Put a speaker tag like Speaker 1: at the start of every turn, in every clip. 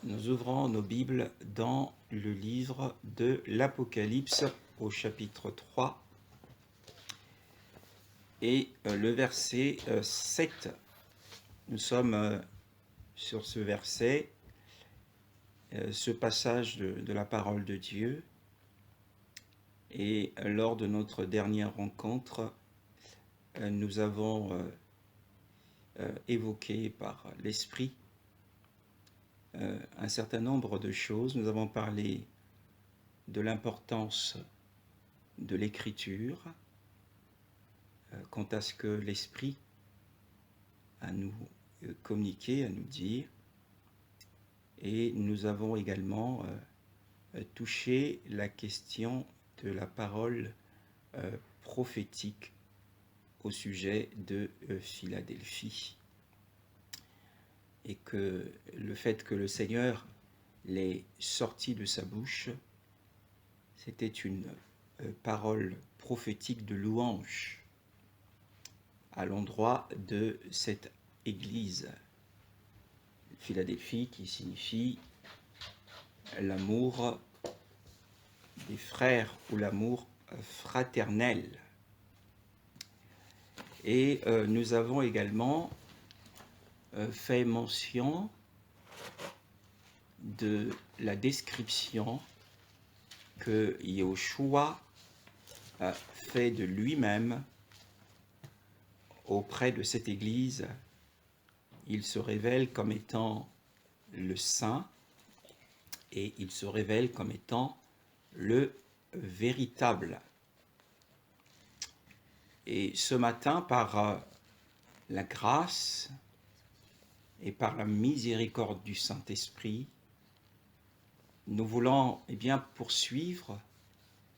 Speaker 1: Nous ouvrons nos Bibles dans le livre de l'Apocalypse au chapitre 3 et le verset 7. Nous sommes sur ce verset, ce passage de la parole de Dieu. Et lors de notre dernière rencontre, nous avons évoqué par l'Esprit un certain nombre de choses. Nous avons parlé de l'importance de l'écriture, quant à ce que l'Esprit a nous communiqué, à nous dire. Et nous avons également touché la question de la parole prophétique au sujet de Philadelphie. Et que le fait que le Seigneur l'ait sorti de sa bouche, c'était une parole prophétique de louange à l'endroit de cette église. Philadelphie qui signifie l'amour des frères ou l'amour fraternel. Et nous avons également fait mention de la description que Yahushua a fait de lui-même auprès de cette Église. Il se révèle comme étant le Saint et il se révèle comme étant le véritable. Et ce matin, par la grâce et par la miséricorde du Saint-Esprit, nous voulons poursuivre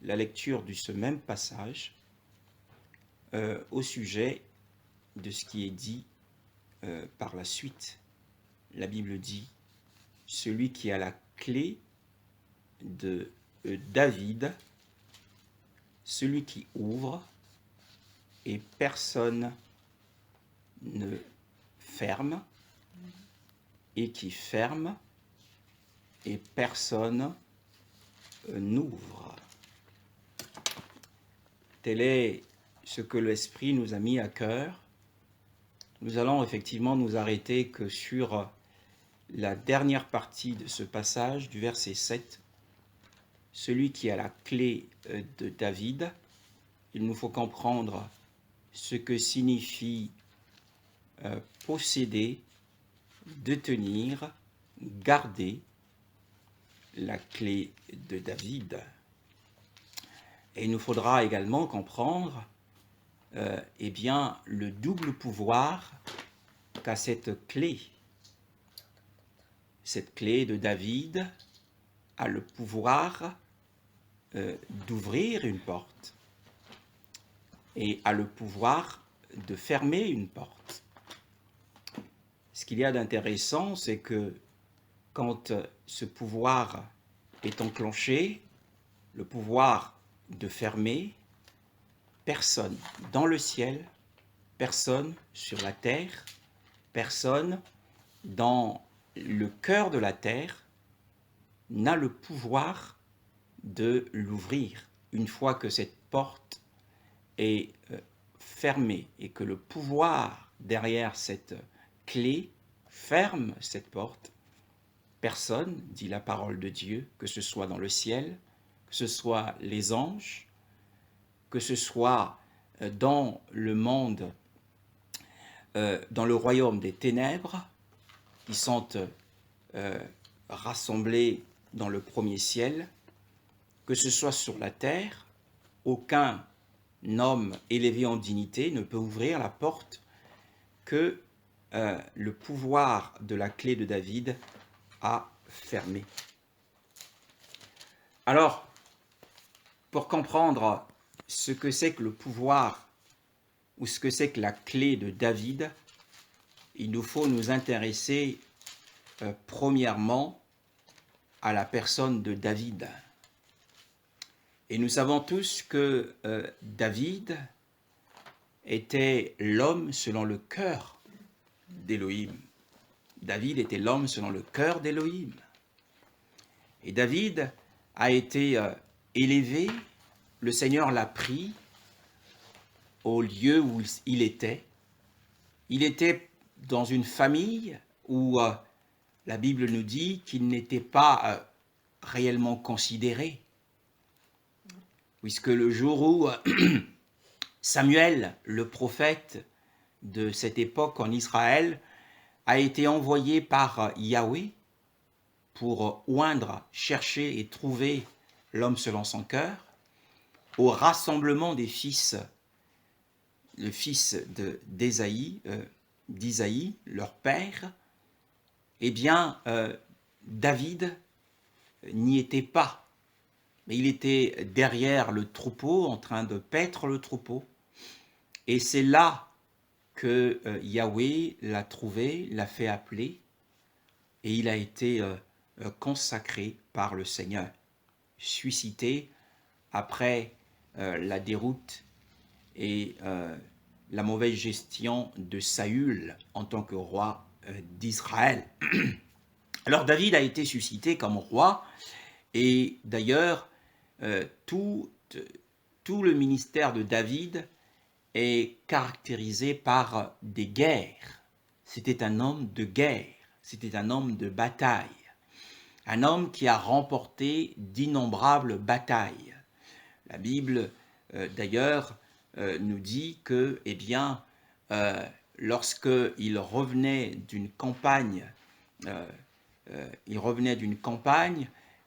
Speaker 1: la lecture de ce même passage au sujet de ce qui est dit par la suite. La Bible dit « Celui qui a la clé de David, celui qui ouvre et personne ne ferme, et qui ferme et personne n'ouvre. » Tel est ce que l'Esprit nous a mis à cœur. Nous allons effectivement nous arrêter que sur la dernière partie de ce passage, du verset 7. Celui qui a la clé de David, il nous faut comprendre ce que signifie posséder, détenir, garder la clé de David. Et il nous faudra également comprendre le double pouvoir qu'a cette clé. Cette clé de David a le pouvoir d'ouvrir une porte et a le pouvoir de fermer une porte. Ce qu'il y a d'intéressant, c'est que quand ce pouvoir est enclenché, le pouvoir de fermer, personne dans le ciel, personne sur la terre, personne dans le cœur de la terre n'a le pouvoir de l'ouvrir. Une fois que cette porte est fermée et que le pouvoir derrière cette clé ferme cette porte, personne, dit la parole de Dieu, que ce soit dans le ciel, que ce soit les anges, que ce soit dans le monde, dans le royaume des ténèbres, qui sont rassemblés dans le premier ciel, que ce soit sur la terre, aucun homme élevé en dignité ne peut ouvrir la porte que le pouvoir de la clé de David a fermée. Alors, pour comprendre ce que c'est que le pouvoir ou ce que c'est que la clé de David, il nous faut nous intéresser premièrement à la personne de David. Et nous savons tous que David était l'homme selon le cœur d'Élohim. David était l'homme selon le cœur d'Élohim. Et David a été élevé, le Seigneur l'a pris au lieu où il était. Il était dans une famille où la Bible nous dit qu'il n'était pas réellement considéré, puisque le jour où Samuel, le prophète de cette époque en Israël, a été envoyé par Yahweh pour oindre, chercher et trouver l'homme selon son cœur, au rassemblement des fils, le fils d'Isaïe, leur père, eh bien, David n'y était pas, mais il était derrière le troupeau, en train de paître le troupeau, et c'est là que Yahweh l'a trouvé, l'a fait appeler, et il a été consacré par le Seigneur, suscité après la déroute et la mauvaise gestion de Saül en tant que roi d'Israël. Alors David a été suscité comme roi, et d'ailleurs tout le ministère de David est caractérisé par des guerres. C'était un homme de guerre, c'était un homme de bataille, un homme qui a remporté d'innombrables batailles. La Bible, d'ailleurs, nous dit que, eh bien, lorsqu'il revenait d'une campagne,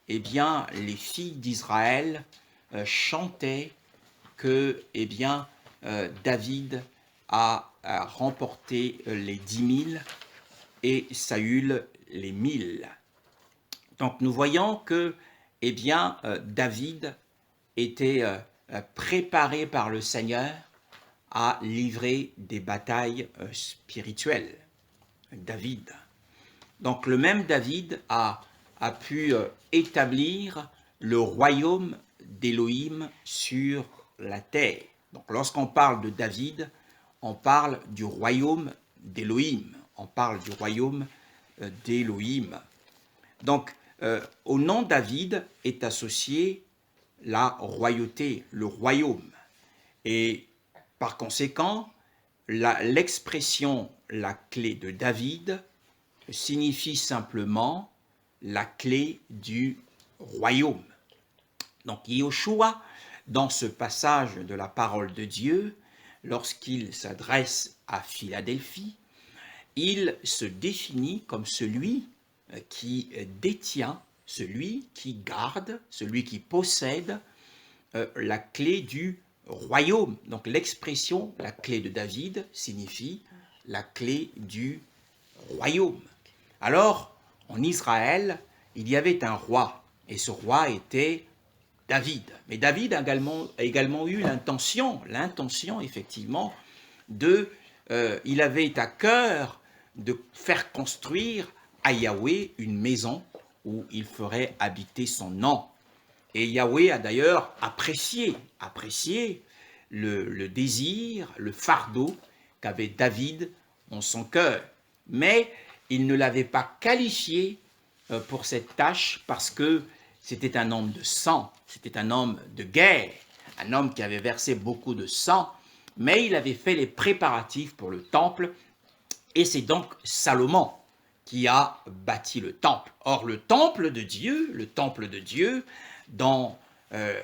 Speaker 1: eh bien, les filles d'Israël chantaient que, eh bien, David a remporté les 10 000 et Saül les 1000. Donc nous voyons que, eh bien, David était préparé par le Seigneur à livrer des batailles spirituelles. David. Donc le même David a pu établir le royaume d'Élohim sur la terre. Donc lorsqu'on parle de David, on parle du royaume d'Élohim. On parle du royaume d'Élohim. Donc au nom David est associé la royauté, le royaume. Et par conséquent, l'expression « la clé de David » signifie simplement la clé du royaume. Donc Yahushua, dans ce passage de la parole de Dieu, lorsqu'il s'adresse à Philadelphie, il se définit comme celui qui détient, celui qui garde, celui qui possède la clé du royaume. Donc l'expression « la clé de David » signifie la clé du royaume. Alors, en Israël, il y avait un roi, et ce roi était David. Mais David a également eu l'intention effectivement, il avait à cœur de faire construire à Yahweh une maison où il ferait habiter son nom. Et Yahweh a d'ailleurs apprécié le désir, le fardeau qu'avait David en son cœur. Mais il ne l'avait pas qualifié pour cette tâche parce que c'était un homme de sang, c'était un homme de guerre, un homme qui avait versé beaucoup de sang, mais il avait fait les préparatifs pour le temple, et c'est donc Salomon qui a bâti le temple. Or, le temple de Dieu, dans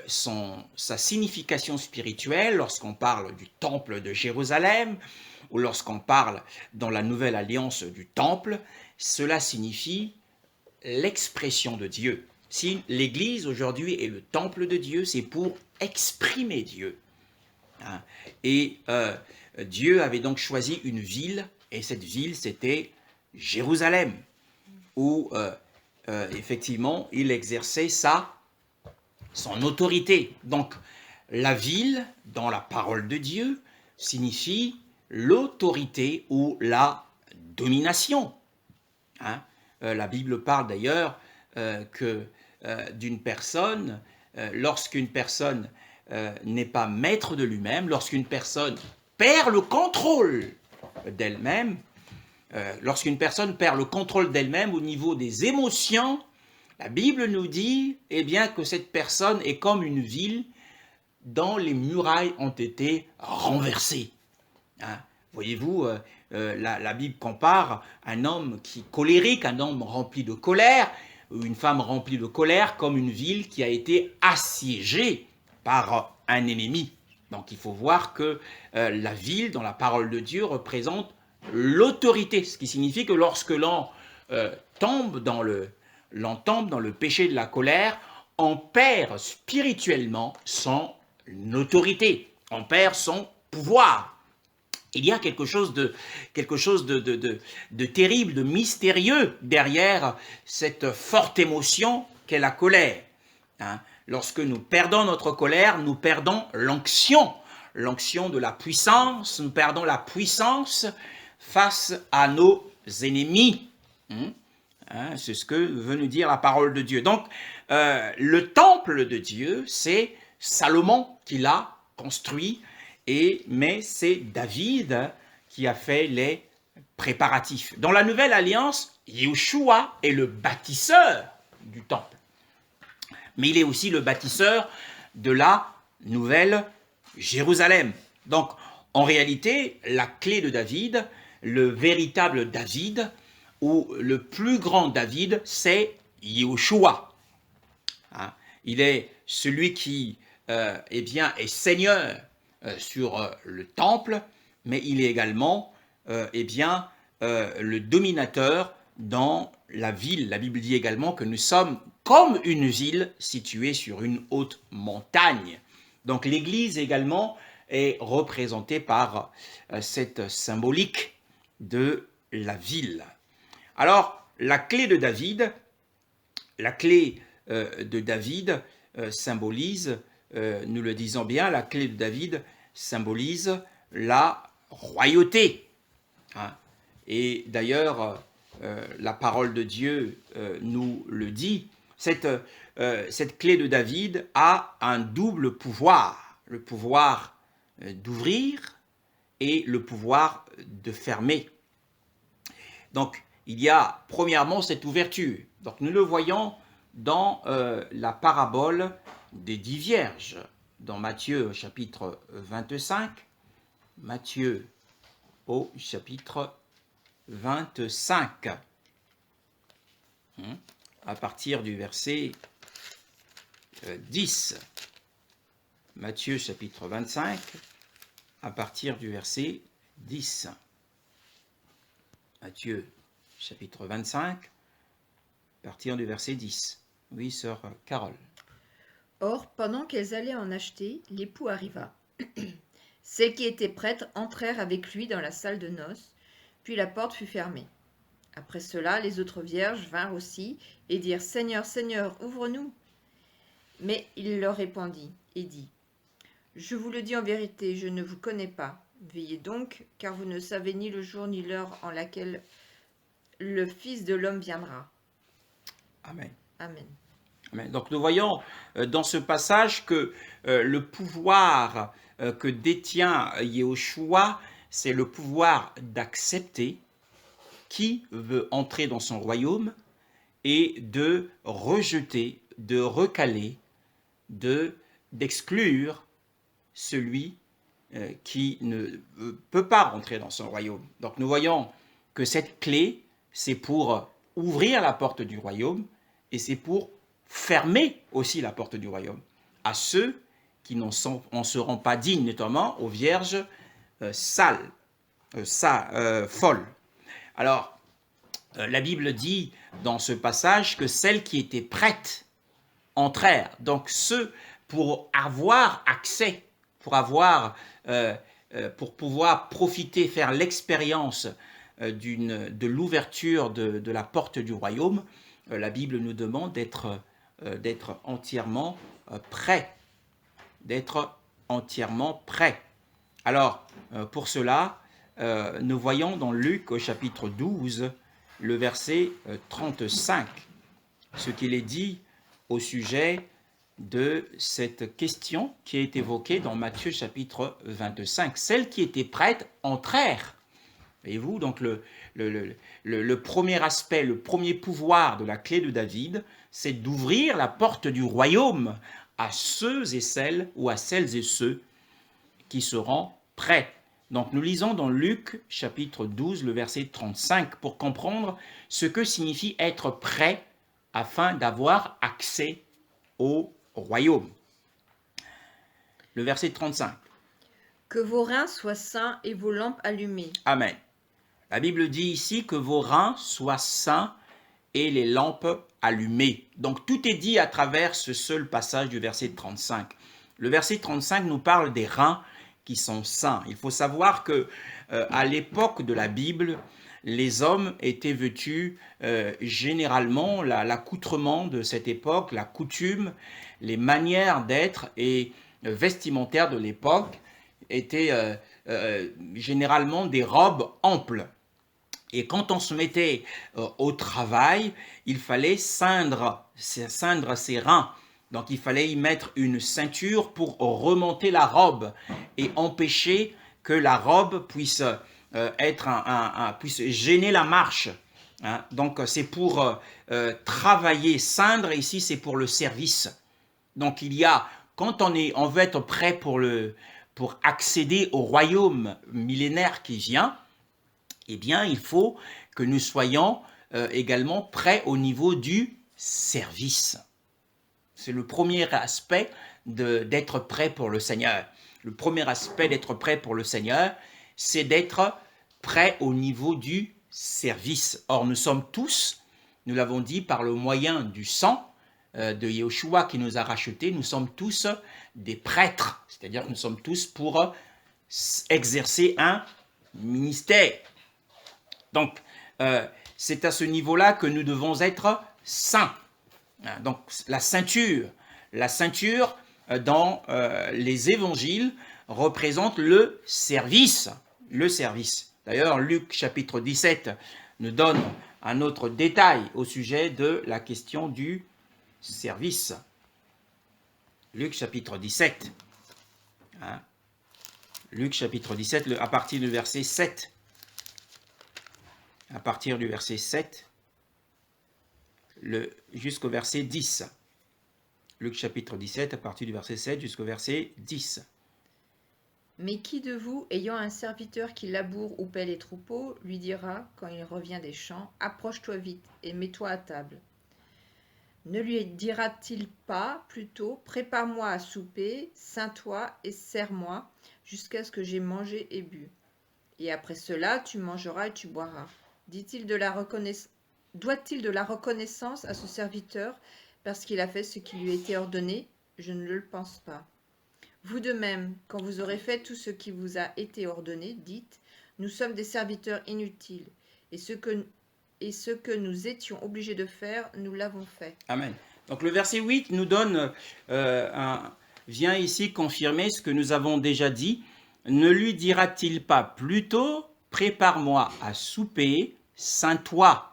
Speaker 1: sa signification spirituelle, lorsqu'on parle du temple de Jérusalem, ou lorsqu'on parle dans la Nouvelle Alliance du temple, cela signifie l'expression de Dieu. Si l'Église aujourd'hui est le temple de Dieu, c'est pour exprimer Dieu. Et Dieu avait donc choisi une ville, et cette ville c'était Jérusalem, où effectivement il exerçait son autorité. Donc la ville, dans la parole de Dieu, signifie l'autorité ou la domination. La Bible parle d'ailleurs d'une personne, lorsqu'une personne n'est pas maître de lui-même, lorsqu'une personne perd le contrôle d'elle-même, au niveau des émotions, La Bible nous dit eh bien, que cette personne est comme une ville dont les murailles ont été renversées. Hein? Voyez-vous, la Bible compare un homme colérique, un homme rempli de colère, ou une femme remplie de colère, comme une ville qui a été assiégée par un ennemi. Donc il faut voir que la ville, dans la parole de Dieu, représente l'autorité, ce qui signifie que lorsque l'on tombe dans le péché de la colère, on perd spirituellement son autorité, on perd son pouvoir. Il y a quelque chose de terrible, de mystérieux derrière cette forte émotion qu'est la colère. Hein? Lorsque nous perdons notre colère, nous perdons l'onction de la puissance, nous perdons la puissance face à nos ennemis. Hein? C'est ce que veut nous dire la parole de Dieu. Donc, le temple de Dieu, c'est Salomon qui l'a construit, mais c'est David qui a fait les préparatifs. Dans la Nouvelle Alliance, Yeshua est le bâtisseur du temple. Mais il est aussi le bâtisseur de la Nouvelle Jérusalem. Donc, en réalité, la clé de David, le véritable David, ou le plus grand David, c'est Yeshua. Hein? Il est celui qui est Seigneur sur le temple, mais il est également le dominateur dans la ville. La Bible dit également que nous sommes comme une ville située sur une haute montagne. Donc l'Église également est représentée par cette symbolique de la ville. Alors la clé de David symbolise, nous le disons bien, la clé de David symbolise la royauté. Hein? Et d'ailleurs, la parole de Dieu nous le dit, cette clé de David a un double pouvoir, le pouvoir d'ouvrir et le pouvoir de fermer. Donc, il y a premièrement cette ouverture. Donc, nous le voyons dans la parabole des 10 vierges, dans Matthieu chapitre 25, Matthieu au chapitre 25, à partir du verset 10. Matthieu chapitre 25, à partir du verset 10. Matthieu chapitre 25, à partir du verset 10. Oui, sœur Carole.
Speaker 2: Or, pendant qu'elles allaient en acheter, l'époux arriva. Celles qui étaient prêtes entrèrent avec lui dans la salle de noces, puis la porte fut fermée. Après cela, les autres vierges vinrent aussi et dirent « Seigneur, Seigneur, ouvre-nous !» Mais il leur répondit et dit « Je vous le dis en vérité, je ne vous connais pas. Veillez donc, car vous ne savez ni le jour ni l'heure en laquelle le Fils de l'homme viendra. »
Speaker 1: Amen.
Speaker 2: Amen.
Speaker 1: Donc nous voyons dans ce passage que le pouvoir que détient Yeshua, c'est le pouvoir d'accepter qui veut entrer dans son royaume et de rejeter, de recaler, d'exclure celui qui ne peut pas rentrer dans son royaume. Donc nous voyons que cette clé, c'est pour ouvrir la porte du royaume et c'est pour fermer aussi la porte du royaume à ceux qui n'en seront pas dignes, notamment aux vierges folles. Alors, la Bible dit dans ce passage que celles qui étaient prêtes entrèrent. Donc, ceux pour avoir accès, pour pouvoir profiter, faire l'expérience de l'ouverture de la porte du royaume, la Bible nous demande d'être entièrement prêt. D'être entièrement prêt. Alors, pour cela, nous voyons dans Luc au chapitre 12, le verset 35, ce qu'il est dit au sujet de cette question qui est évoquée dans Matthieu chapitre 25. Celles qui étaient prêtes entrèrent Voyez-vous, donc le premier aspect, le premier pouvoir de la clé de David, c'est d'ouvrir la porte du royaume à ceux et celles, ou à celles et ceux qui seront prêts. Donc nous lisons dans Luc chapitre 12, le verset 35, pour comprendre ce que signifie être prêt afin d'avoir accès au royaume. Le verset 35.
Speaker 2: Que vos reins soient sains et vos lampes allumées.
Speaker 1: Amen. La Bible dit ici que vos reins soient sains et les lampes allumées. Donc tout est dit à travers ce seul passage du verset 35. Le verset 35 nous parle des reins qui sont sains. Il faut savoir que à l'époque de la Bible, les hommes étaient vêtus généralement, l'accoutrement de cette époque, la coutume, les manières d'être et vestimentaires de l'époque étaient généralement des robes amples. Et quand on se mettait au travail, il fallait ceindre ses reins. Donc il fallait y mettre une ceinture pour remonter la robe et empêcher que la robe puisse puisse gêner la marche. Hein. Donc c'est pour travailler, ceindre, ici c'est pour le service. Donc il y a, quand on veut être prêt pour accéder au royaume millénaire qui vient, eh bien il faut que nous soyons également prêts au niveau du service. C'est le premier aspect d'être prêt pour le Seigneur. Le premier aspect d'être prêt pour le Seigneur, c'est d'être prêt au niveau du service. Or, nous sommes tous, nous l'avons dit, par le moyen du sang de Yeshua qui nous a rachetés, nous sommes tous des prêtres. C'est-à-dire que nous sommes tous pour exercer un ministère. Donc, c'est à ce niveau-là que nous devons être saints. Donc la ceinture dans les évangiles représente le service. Le service. D'ailleurs, Luc chapitre 17 nous donne un autre détail au sujet de la question du service. Luc chapitre 17. Hein? Luc chapitre 17, à partir du verset 7. À partir du verset 7. Jusqu'au verset 10. Luc chapitre 17, à partir du verset 7 jusqu'au verset 10.
Speaker 2: Mais qui de vous, ayant un serviteur qui laboure ou paie les troupeaux, lui dira, quand il revient des champs, « Approche-toi vite et mets-toi à table » Ne lui dira-t-il pas plutôt, « Prépare-moi à souper, ceins-toi et sers-moi, jusqu'à ce que j'aie mangé et bu. Et après cela, tu mangeras et tu boiras. » Doit-il de la reconnaissance à ce serviteur parce qu'il a fait ce qui lui a été ordonné? Je ne le pense pas. Vous de même, quand vous aurez fait tout ce qui vous a été ordonné, dites, nous sommes des serviteurs inutiles, et ce que nous étions obligés de faire, nous l'avons fait.
Speaker 1: Amen. Donc le verset 8 nous donne, vient ici confirmer ce que nous avons déjà dit. Ne lui dira-t-il pas plutôt, prépare-moi à souper, ceins-toi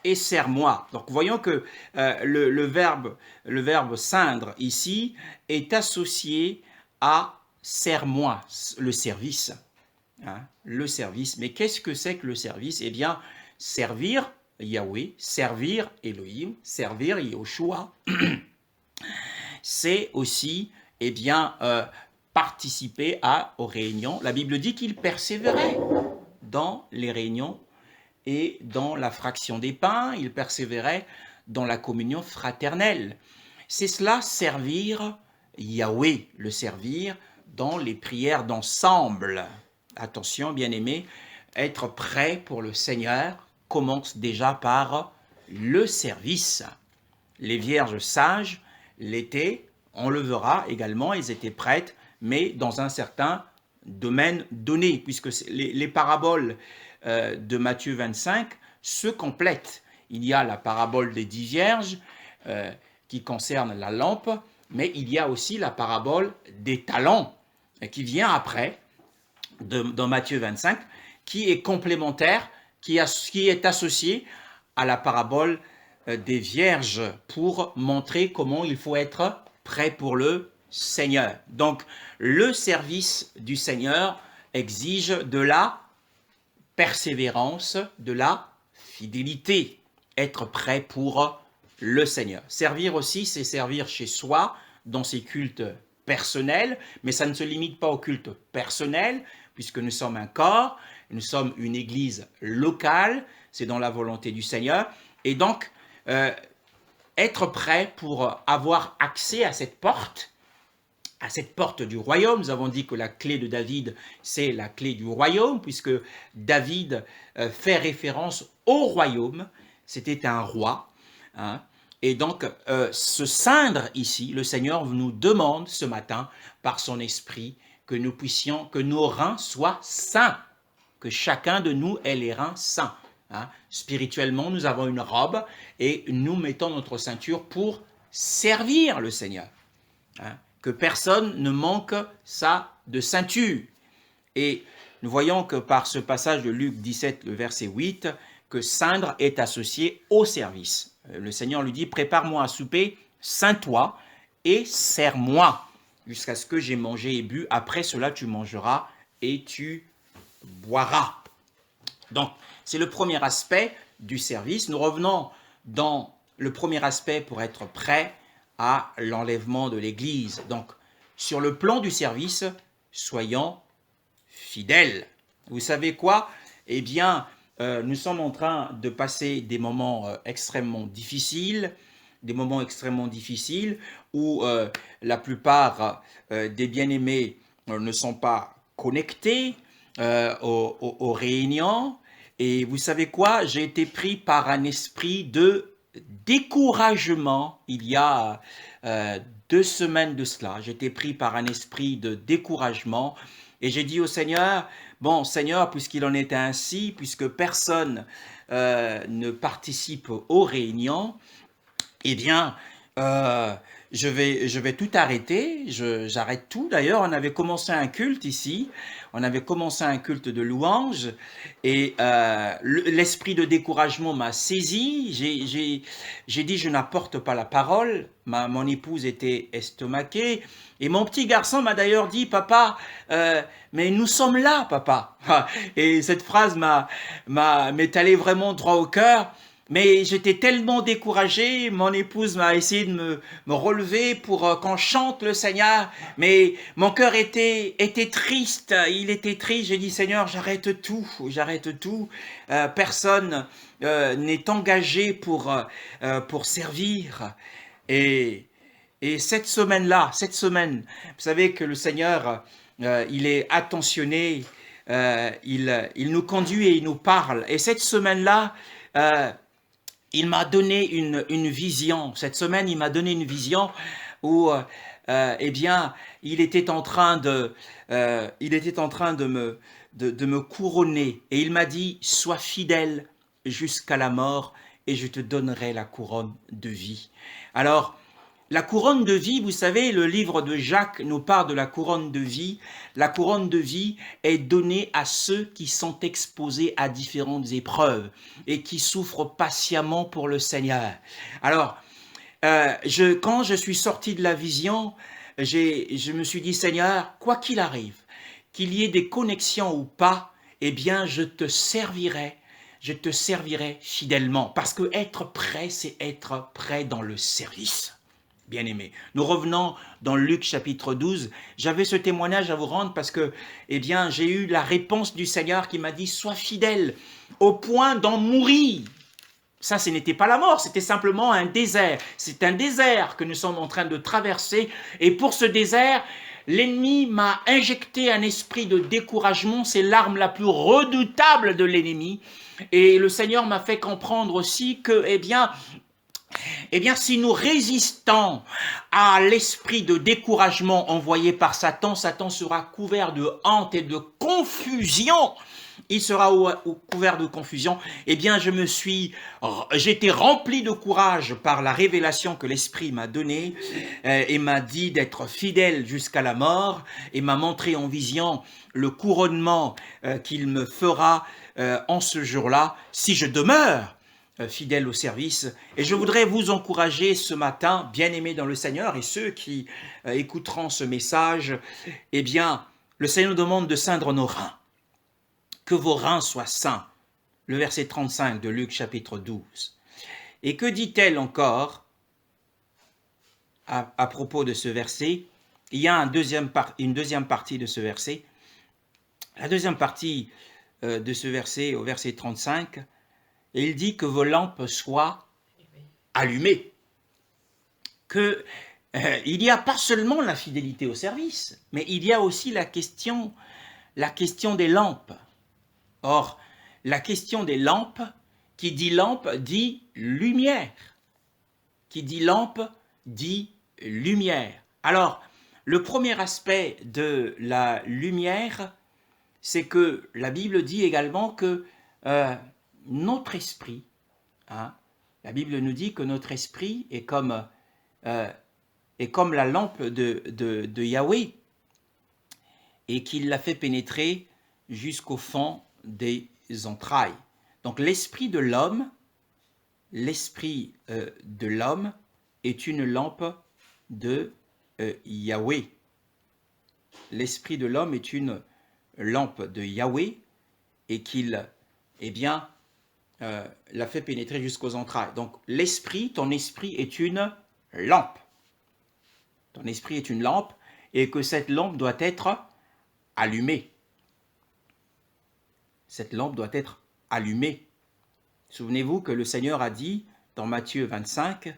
Speaker 1: et sers-moi. Donc voyons que le verbe ceindre ici est associé à sers-moi, le service. Hein, le service. Mais qu'est-ce que c'est que le service? Eh bien, servir Yahweh, servir Elohim, servir Yahushua, c'est aussi eh bien, participer aux réunions. La Bible dit qu'il persévérait dans les réunions et dans la fraction des pains, il persévérait dans la communion fraternelle. C'est cela, servir Yahweh, le servir dans les prières d'ensemble. Attention, bien-aimés, être prêt pour le Seigneur commence déjà par le service. Les vierges sages l'étaient, on le verra également, elles étaient prêtes, mais dans un certain domaine donné, puisque les paraboles de Matthieu 25 se complètent. Il y a la parabole des 10 vierges qui concerne la lampe, mais il y a aussi la parabole des talents qui vient après, dans Matthieu 25, qui est complémentaire, qui est associée à la parabole des vierges pour montrer comment il faut être prêt pour le Seigneur. Donc, le service du Seigneur exige de la persévérance, de la fidélité. Être prêt pour le Seigneur. Servir aussi, c'est servir chez soi, dans ses cultes personnels, mais ça ne se limite pas au culte personnel, puisque nous sommes un corps, nous sommes une église locale, c'est dans la volonté du Seigneur, et donc être prêt pour avoir accès à cette porte du royaume. Nous avons dit que la clé de David, c'est la clé du royaume, puisque David fait référence au royaume, c'était un roi, hein. Et donc, ce ceindre ici, le Seigneur nous demande ce matin, par son esprit, que nos reins soient saints, que chacun de nous ait les reins saints. Hein. Spirituellement, nous avons une robe et nous mettons notre ceinture pour servir le Seigneur. Hein. Que personne ne manque de ceinture. Et nous voyons que par ce passage de Luc 17, le verset 8, que ceindre est associé au service. Le Seigneur lui dit, prépare-moi à souper, ceins-toi et sers-moi jusqu'à ce que j'ai mangé et bu. Après cela, tu mangeras et tu boiras. Donc, c'est le premier aspect du service. Nous revenons dans le premier aspect pour être prêt à l'enlèvement de l'Église. Donc, sur le plan du service, soyons fidèles. Vous savez quoi? Eh bien, nous sommes en train de passer des moments extrêmement difficiles, où la plupart des bien-aimés ne sont pas connectés aux réunions. Et vous savez quoi? J'ai été pris par un esprit de découragement il y a 2 semaines de cela. J'ai été pris par un esprit de découragement et j'ai dit au Seigneur, bon Seigneur, puisqu'il en est ainsi, puisque personne ne participe aux réunions, eh bien, je vais tout arrêter, j'arrête tout. D'ailleurs, on avait commencé un culte ici, on avait commencé un culte de louange, et l'esprit de découragement m'a saisi. J'ai dit, je n'apporte pas la parole. Mon épouse était estomaquée, et mon petit garçon m'a d'ailleurs dit, papa, mais nous sommes là, papa. Et cette phrase m'est allée vraiment droit au cœur. Mais j'étais tellement découragé, mon épouse m'a essayé de me relever pour qu'on chante le Seigneur, mais mon cœur était triste, il était triste. J'ai dit, Seigneur, j'arrête tout. Personne n'est engagé pour servir. Et cette semaine, vous savez que le Seigneur, il est attentionné, il nous conduit et il nous parle. Et cette semaine-là, il m'a donné une vision. Cette semaine, il m'a donné une vision où, eh bien, il était en train de me couronner. Et il m'a dit, sois fidèle jusqu'à la mort et je te donnerai la couronne de vie. Alors, la couronne de vie, vous savez, le livre de Jacques nous parle de la couronne de vie. La couronne de vie est donnée à ceux qui sont exposés à différentes épreuves et qui souffrent patiemment pour le Seigneur. Alors, quand je suis sorti de la vision, je me suis dit, Seigneur, quoi qu'il arrive, qu'il y ait des connexions ou pas, eh bien, je te servirai fidèlement. Parce que être prêt, c'est être prêt dans le service. Bien-aimés, nous revenons dans Luc chapitre 12. J'avais ce témoignage à vous rendre parce que, eh bien, j'ai eu la réponse du Seigneur qui m'a dit, sois fidèle au point d'en mourir. Ça, ce n'était pas la mort, c'était simplement un désert. C'est un désert que nous sommes en train de traverser. Et pour ce désert, l'ennemi m'a injecté un esprit de découragement. C'est l'arme la plus redoutable de l'ennemi. Et le Seigneur m'a fait comprendre aussi que, eh bien, si nous résistons à l'esprit de découragement envoyé par Satan, Satan sera couvert de honte et de confusion. Il sera couvert de confusion. Eh bien, j'étais rempli de courage par la révélation que l'Esprit m'a donnée et m'a dit d'être fidèle jusqu'à la mort et m'a montré en vision le couronnement qu'il me fera en ce jour-là si je demeure fidèle au service. Et je voudrais vous encourager ce matin, bien-aimés dans le Seigneur, et ceux qui écouteront ce message, eh bien, le Seigneur nous demande de ceindre nos reins. que vos reins soient sains. Le verset 35 de Luc chapitre 12. Et que dit-elle encore à propos de ce verset? Il y a une deuxième partie de ce verset. La deuxième partie de ce verset, au verset 35, il dit que vos lampes soient allumées. Il n'y a pas seulement la fidélité au service, mais il y a aussi la question des lampes. Or, la question des lampes, qui dit lampe, dit lumière. Qui dit lampe, dit lumière. Alors, le premier aspect de la lumière, c'est que la Bible dit également que notre esprit, la Bible nous dit que notre esprit est comme la lampe de Yahweh et qu'il l'a fait pénétrer jusqu'au fond des entrailles. Donc l'esprit de l'homme est une lampe de Yahweh. L'esprit de l'homme est une lampe de Yahweh et qu'il l'a fait pénétrer jusqu'aux entrailles. Donc ton esprit est une lampe. Ton esprit est une lampe et que cette lampe doit être allumée. Cette lampe doit être allumée. Souvenez-vous que le Seigneur a dit dans Matthieu 25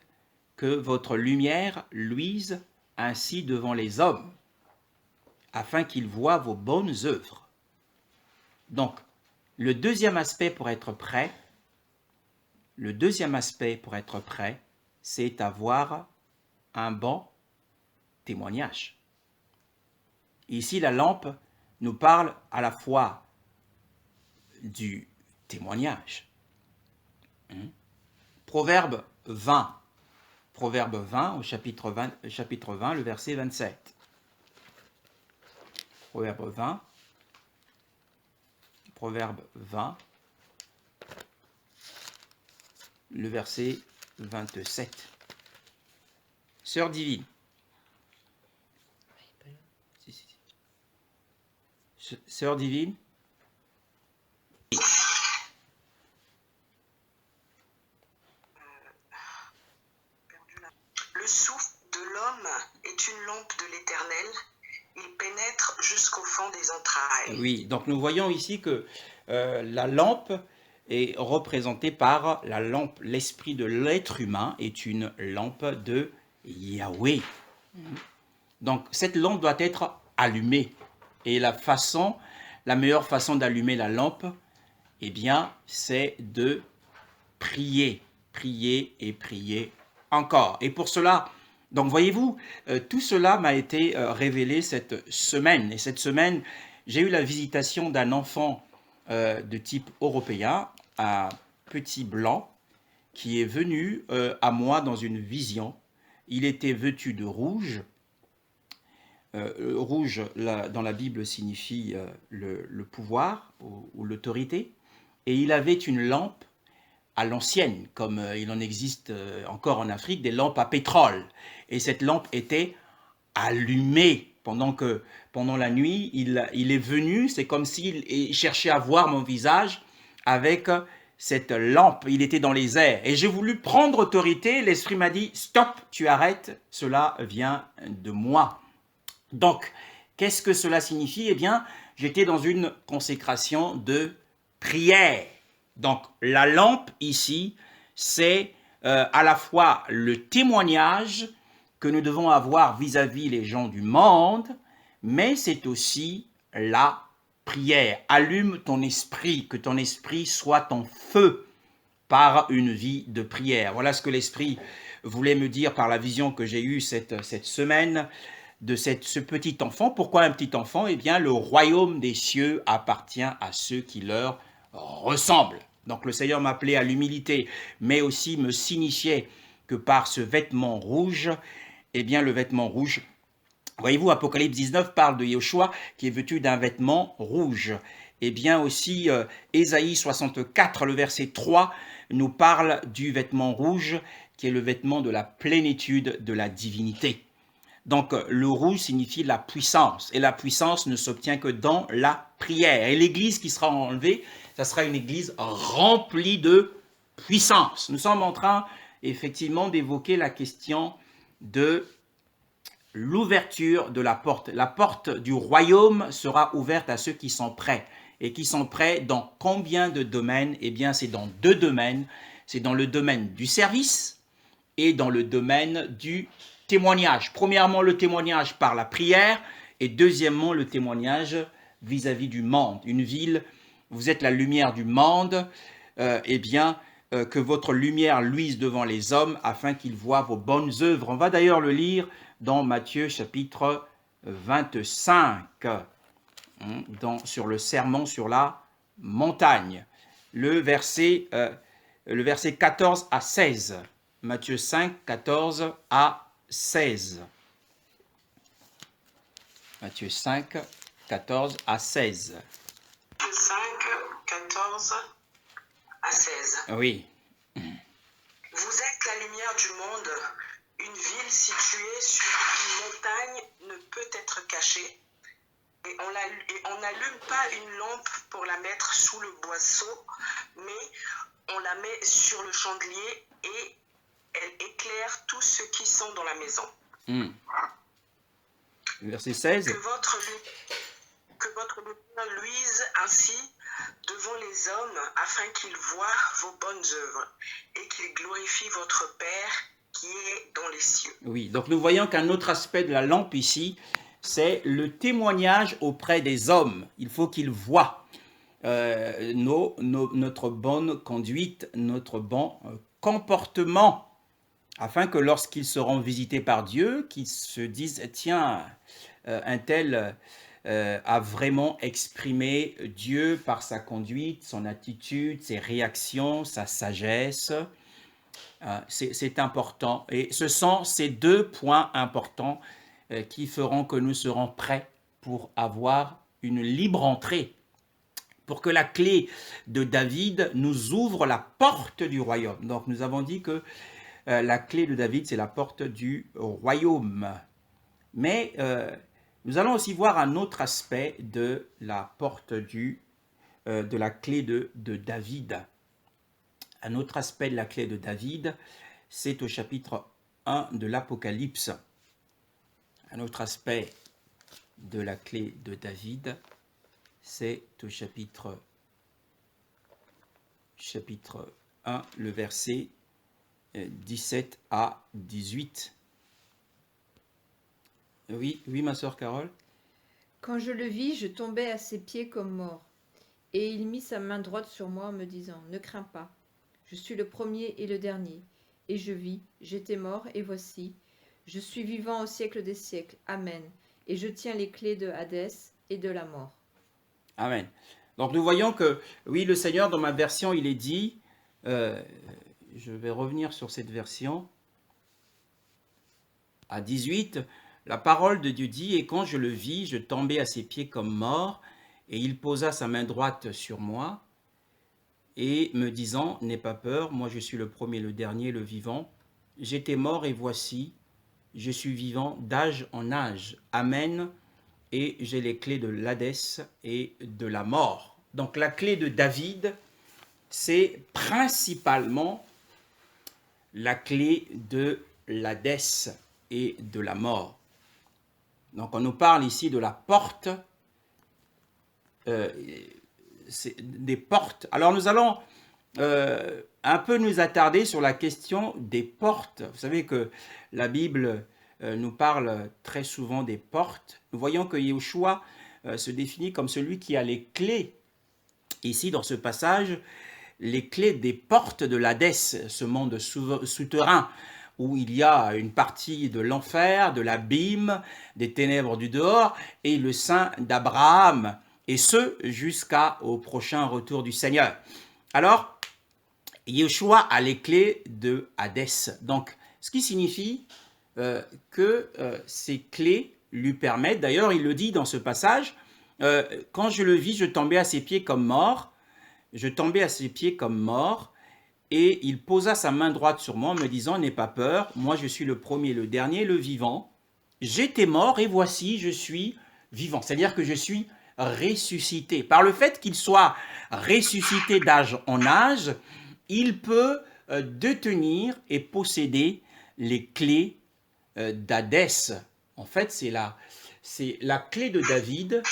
Speaker 1: que votre lumière luise ainsi devant les hommes, afin qu'ils voient vos bonnes œuvres. Donc, le deuxième aspect pour être prêt, c'est avoir un bon témoignage. Ici, la lampe nous parle à la fois du témoignage. Proverbe 20, au chapitre 20, le verset 27. Proverbe 20, le verset 27. Sœur divine. Sœur divine.
Speaker 3: Le souffle de l'homme est une lampe de l'Éternel. Il pénètre jusqu'au fond des entrailles.
Speaker 1: Oui, donc nous voyons ici que la lampe est représentée par la lampe. L'esprit de l'être humain est une lampe de Yahweh. Donc cette lampe doit être allumée. Et la meilleure façon d'allumer la lampe, c'est de prier. Prier et prier encore. Et pour cela, donc voyez-vous, tout cela m'a été révélé cette semaine. Et cette semaine, j'ai eu la visitation d'un enfant de type européen, un petit blanc, qui est venu à moi dans une vision. Il était vêtu de rouge. Rouge, dans la Bible, signifie le pouvoir ou l'autorité. Et il avait une lampe à l'ancienne, comme il en existe encore en Afrique, des lampes à pétrole. Et cette lampe était allumée pendant la nuit. Il est venu, c'est comme s'il cherchait à voir mon visage avec cette lampe. Il était dans les airs. Et j'ai voulu prendre autorité. L'Esprit m'a dit, stop, tu arrêtes, cela vient de moi. Donc, qu'est-ce que cela signifie? J'étais dans une consécration de prière. Donc, la lampe ici, c'est à la fois le témoignage que nous devons avoir vis-à-vis les gens du monde, mais c'est aussi la prière. Allume ton esprit, que ton esprit soit en feu par une vie de prière. Voilà ce que l'Esprit voulait me dire par la vision que j'ai eue cette semaine de ce petit enfant. Pourquoi un petit enfant? Le royaume des cieux appartient à ceux qui leur ressemblent. Donc le Seigneur m'appelait à l'humilité, mais aussi me signifiait que par ce vêtement rouge, le vêtement rouge, voyez-vous, Apocalypse 19 parle de Yeshua qui est vêtu d'un vêtement rouge. Aussi, Ésaïe 64, le verset 3, nous parle du vêtement rouge qui est le vêtement de la plénitude de la divinité. Donc, le rouge signifie la puissance. Et la puissance ne s'obtient que dans la prière. Et l'église qui sera enlevée, ça sera une église remplie de puissance. Nous sommes en train, effectivement, d'évoquer la question de l'ouverture de la porte. La porte du royaume sera ouverte à ceux qui sont prêts. Et qui sont prêts dans combien de domaines? Eh bien, c'est dans 2 domaines. C'est dans le domaine du service et dans le domaine du témoignage. Premièrement, le témoignage par la prière et deuxièmement, le témoignage vis-à-vis du monde. Une ville, vous êtes la lumière du monde, que votre lumière luise devant les hommes afin qu'ils voient vos bonnes œuvres. On va d'ailleurs le lire dans Matthieu chapitre 25, sur le sermon sur la montagne, le verset 14 à 16. Matthieu 5, 14 à 16. Matthieu 5, 14 à 16.
Speaker 3: Matthieu 5, 14 à 16.
Speaker 1: Oui.
Speaker 3: Vous êtes la lumière du monde. Une ville située sur une montagne ne peut être cachée. Et on n'allume pas une lampe pour la mettre sous le boisseau, mais on la met sur le chandelier et elle éclaire tous ceux qui sont dans la maison.
Speaker 1: Verset 16.
Speaker 3: Que votre lumière luise ainsi devant les hommes afin qu'ils voient vos bonnes œuvres et qu'ils glorifient votre Père qui est dans les cieux.
Speaker 1: Oui, donc nous voyons qu'un autre aspect de la lampe ici, c'est le témoignage auprès des hommes. Il faut qu'ils voient notre bonne conduite, notre bon comportement, afin que lorsqu'ils seront visités par Dieu, qu'ils se disent « Tiens, un tel a vraiment exprimé Dieu par sa conduite, son attitude, ses réactions, sa sagesse. » C'est important. Et ce sont ces 2 points importants qui feront que nous serons prêts pour avoir une libre entrée, pour que la clé de David nous ouvre la porte du royaume. Donc nous avons dit que la clé de David, c'est la porte du royaume. Mais nous allons aussi voir un autre aspect de la porte de la clé de David. Un autre aspect de la clé de David, c'est au chapitre 1 de l'Apocalypse. Un autre aspect de la clé de David, c'est au chapitre 1, le verset 17 à 18. Oui, ma sœur Carole.
Speaker 2: Quand je le vis, je tombais à ses pieds comme mort. Et il mit sa main droite sur moi en me disant, « Ne crains pas, je suis le premier et le dernier. Et je vis, j'étais mort, et voici, je suis vivant au siècle des siècles. Amen. Et je tiens les clés de Hadès et de la mort. »
Speaker 1: Amen. Donc nous voyons que, oui, le Seigneur, dans ma version, il est dit, je vais revenir sur cette version, à 18, la parole de Dieu dit, « Et quand je le vis, je tombai à ses pieds comme mort, et il posa sa main droite sur moi, et me disant, « N'aie pas peur, moi je suis le premier, le dernier, le vivant. J'étais mort et voici, je suis vivant d'âge en âge. Amen. Et j'ai les clés de l'Hadès et de la mort. » Donc la clé de David, c'est principalement la clé de l'Hadès et de la mort. Donc on nous parle ici de la porte, des portes. Alors nous allons un peu nous attarder sur la question des portes. Vous savez que la Bible nous parle très souvent des portes. Nous voyons que Yeshua se définit comme celui qui a les clés. Ici, dans ce passage, les clés des portes de l'Hadès, ce monde souterrain, où il y a une partie de l'enfer, de l'abîme, des ténèbres du dehors, et le sein d'Abraham, et ce, jusqu'au prochain retour du Seigneur. Alors, Yeshua a les clés de Hadès. Donc, ce qui signifie que ces clés lui permettent, d'ailleurs, il le dit dans ce passage, quand je le vis, je tombais à ses pieds comme mort, et il posa sa main droite sur moi en me disant, « N'aie pas peur, moi je suis le premier, le dernier, le vivant. j'étais mort et voici, je suis vivant. C'est-à-dire que je suis ressuscité. Par le fait qu'il soit ressuscité d'âge en âge, il peut détenir et posséder les clés d'Hadès. En fait, c'est la clé de David,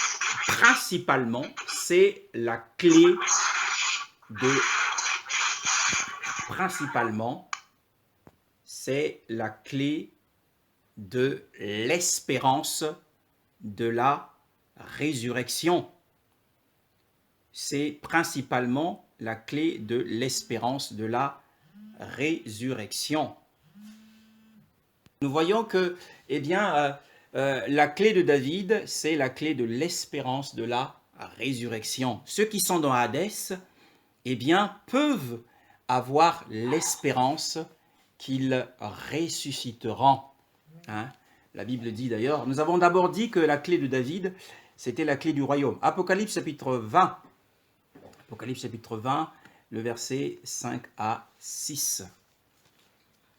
Speaker 1: principalement, c'est la clé de... Principalement, c'est la clé de l'espérance de la résurrection. C'est principalement la clé de l'espérance de la résurrection. Nous voyons que, eh bien, la clé de David, c'est la clé de l'espérance de la résurrection. Ceux qui sont dans Hadès, eh bien, peuvent avoir l'espérance qu'ils ressusciteront. Hein? La Bible dit d'ailleurs, nous avons d'abord dit que la clé de David, c'était la clé du royaume. Apocalypse chapitre 20. Apocalypse chapitre 20, le verset 5 à 6.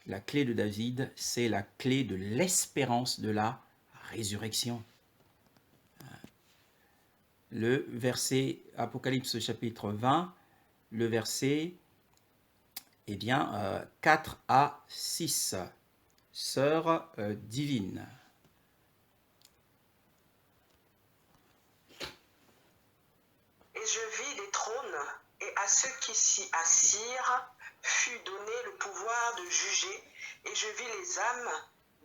Speaker 1: La clé de David, c'est la clé de l'espérance de la résurrection. Le verset, Apocalypse chapitre 20, le verset, eh bien, 4 à 6. Sœur divine.
Speaker 3: Et je vis les trônes, et à ceux qui s'y assirent fut donné le pouvoir de juger, et je vis les âmes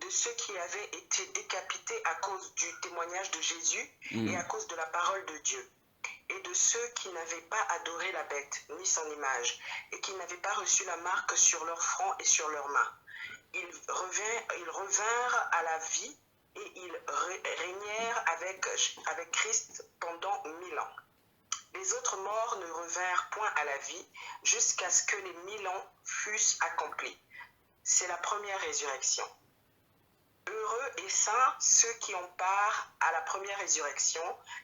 Speaker 3: de ceux qui avaient été décapités à cause du témoignage de Jésus et à cause de la parole de Dieu, et de ceux qui n'avaient pas adoré la bête, ni son image, et qui n'avaient pas reçu la marque sur leur front et sur leurs mains. Ils revinrent à la vie, et ils régnèrent avec Christ pendant 1000 ans. Les autres morts ne revinrent point à la vie jusqu'à ce que les 1000 ans fussent accomplis. C'est la première résurrection. Heureux et saints ceux qui ont part à la première résurrection.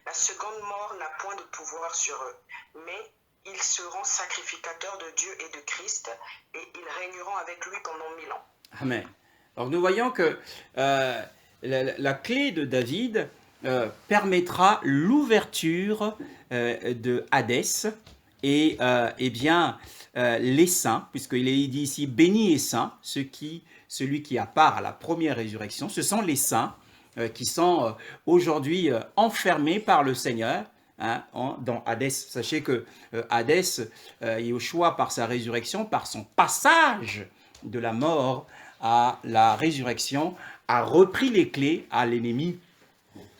Speaker 3: La seconde mort n'a point de pouvoir sur eux, mais ils seront sacrificateurs de Dieu et de Christ, et ils régneront avec lui pendant 1000 ans.
Speaker 1: Amen. Alors nous voyons que la clé de David permettra l'ouverture de Hadès et eh bien les saints, puisqu'il est dit ici béni et saint, celui qui a part à la première résurrection, ce sont les saints qui sont aujourd'hui enfermés par le Seigneur hein, dans Hadès. Sachez que Hadès, Yeshua par sa résurrection, par son passage de la mort à la résurrection, a repris les clés à l'ennemi.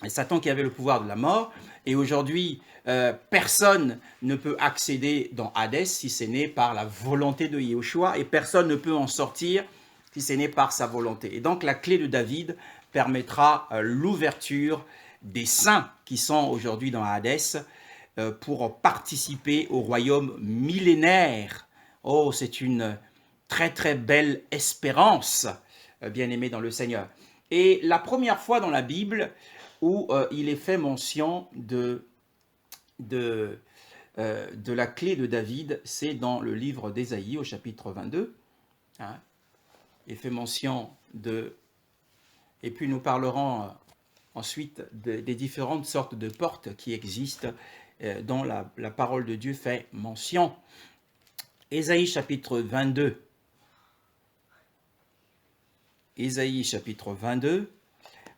Speaker 1: Et Satan qui avait le pouvoir de la mort. Et aujourd'hui, personne ne peut accéder dans Hadès si ce n'est par la volonté de Yeshua. Et personne ne peut en sortir si ce n'est par sa volonté. Et donc la clé de David permettra l'ouverture des saints qui sont aujourd'hui dans Hadès pour participer au royaume millénaire. Oh, c'est une très très belle espérance, bien-aimés dans le Seigneur. Et la première fois dans la Bible où il est fait mention de la clé de David, c'est dans le livre d'Ésaïe au chapitre 22. Hein. Il fait mention de... Et puis nous parlerons ensuite des différentes sortes de portes qui existent dont la parole de Dieu fait mention. Ésaïe chapitre 22. Ésaïe chapitre 22.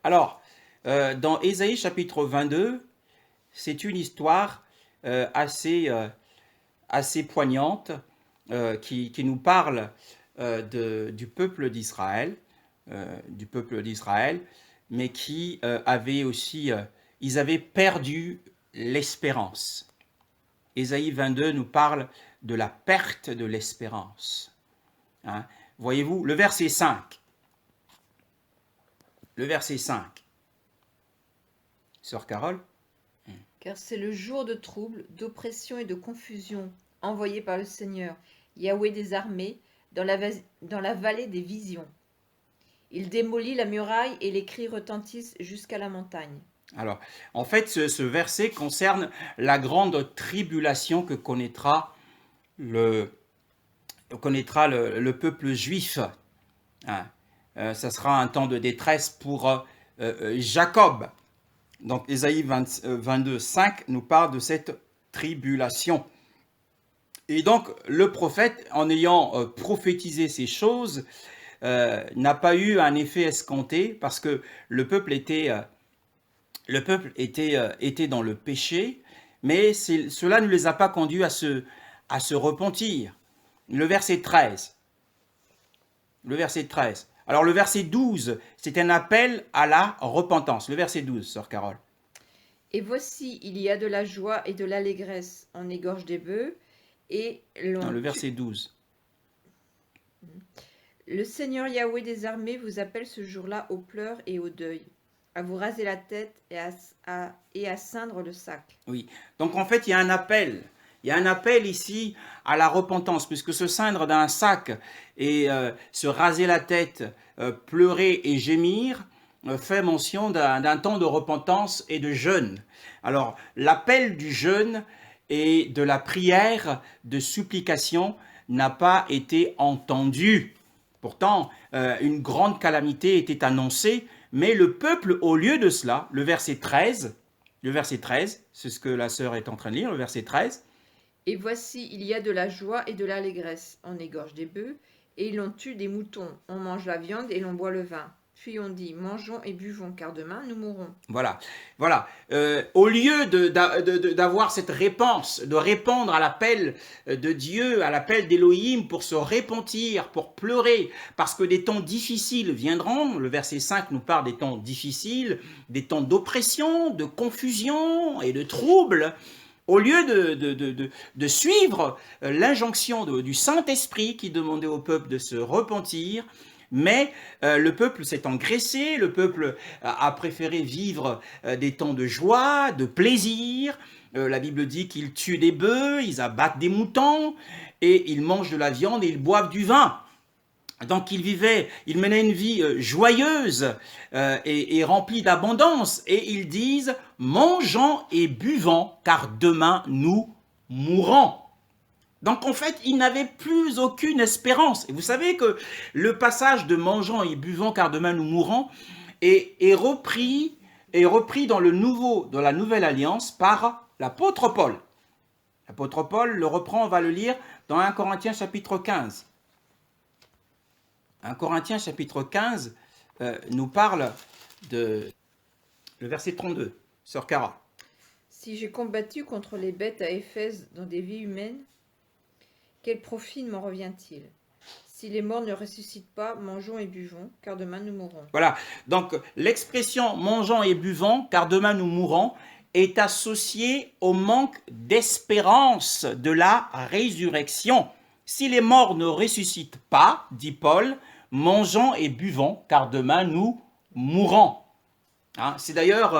Speaker 1: Alors, dans Ésaïe chapitre 22, c'est une histoire assez poignante qui nous parle du peuple d'Israël, mais qui avait aussi, ils avaient perdu l'espérance. Ésaïe 22 nous parle de la perte de l'espérance. Hein? Voyez-vous, le verset 5. Le verset 5. Sœur Carole?
Speaker 2: Car c'est le jour de trouble, d'oppression et de confusion envoyé par le Seigneur, Yahweh des armées, dans la vallée des visions. Il démolit la muraille et les cris retentissent jusqu'à la montagne.
Speaker 1: Alors, en fait, ce verset concerne la grande tribulation que connaîtra le peuple juif. Hein. Ça sera un temps de détresse pour Jacob. Donc Ésaïe 22, 5 nous parle de cette tribulation. Et donc le prophète, en ayant prophétisé ces choses, n'a pas eu un effet escompté parce que le peuple était dans le péché, mais cela ne les a pas conduits à se repentir. Le verset 13. Alors le verset 12, c'est un appel à la repentance. Le verset 12, sœur Carole.
Speaker 2: Et voici, il y a de la joie et de l'allégresse en égorge des bœufs, et
Speaker 1: Non, le verset 12.
Speaker 2: Le Seigneur Yahweh des armées vous appelle ce jour-là aux pleurs et au deuil, à vous raser la tête et à ceindre le sac.
Speaker 1: Oui, donc en fait, il y a un appel. Il y a un appel ici à la repentance, puisque se ceindre d'un sac et se raser la tête, pleurer et gémir, fait mention d'un temps de repentance et de jeûne. Alors, l'appel du jeûne et de la prière de supplication n'a pas été entendu. Pourtant, une grande calamité était annoncée, mais le peuple, au lieu de cela, le verset 13, c'est ce que la sœur est en train de lire, le verset 13.
Speaker 2: Et voici, il y a de la joie et de l'allégresse. On égorge des bœufs, et l'on tue des moutons. On mange la viande et l'on boit le vin. Puis on dit, mangeons et buvons, car demain nous mourrons.
Speaker 1: Voilà. Au lieu d'avoir cette réponse, de répondre à l'appel de Dieu, à l'appel d'Élohim pour se repentir, pour pleurer, parce que des temps difficiles viendront, le verset 5 nous parle des temps difficiles, des temps d'oppression, de confusion et de troubles. Au lieu de suivre l'injonction du Saint-Esprit qui demandait au peuple de se repentir, mais le peuple s'est engraissé, le peuple a préféré vivre des temps de joie, de plaisir. La Bible dit qu'ils tuent des bœufs, ils abattent des moutons, et ils mangent de la viande et ils boivent du vin. Donc ils menaient une vie joyeuse et remplie d'abondance. Et ils disent, mangeons et buvons, car demain nous mourrons. Donc en fait, ils n'avaient plus aucune espérance. Et vous savez que le passage de mangeons et buvons, car demain nous mourrons, est repris dans la Nouvelle Alliance par l'apôtre Paul. L'apôtre Paul le reprend, on va le lire dans 1 Corinthiens chapitre 15. 1 Corinthiens chapitre 15 nous parle le verset 32, sœur Cara.
Speaker 2: Si j'ai combattu contre les bêtes à Éphèse dans des vies humaines, quel profit m'en revient-il? Si les morts ne ressuscitent pas, mangeons et buvons, car demain nous mourrons.
Speaker 1: Voilà, donc l'expression mangeons et buvons, car demain nous mourrons, est associée au manque d'espérance de la résurrection. Si les morts ne ressuscitent pas, dit Paul, mangeons et buvons, car demain nous mourrons. Hein, c'est d'ailleurs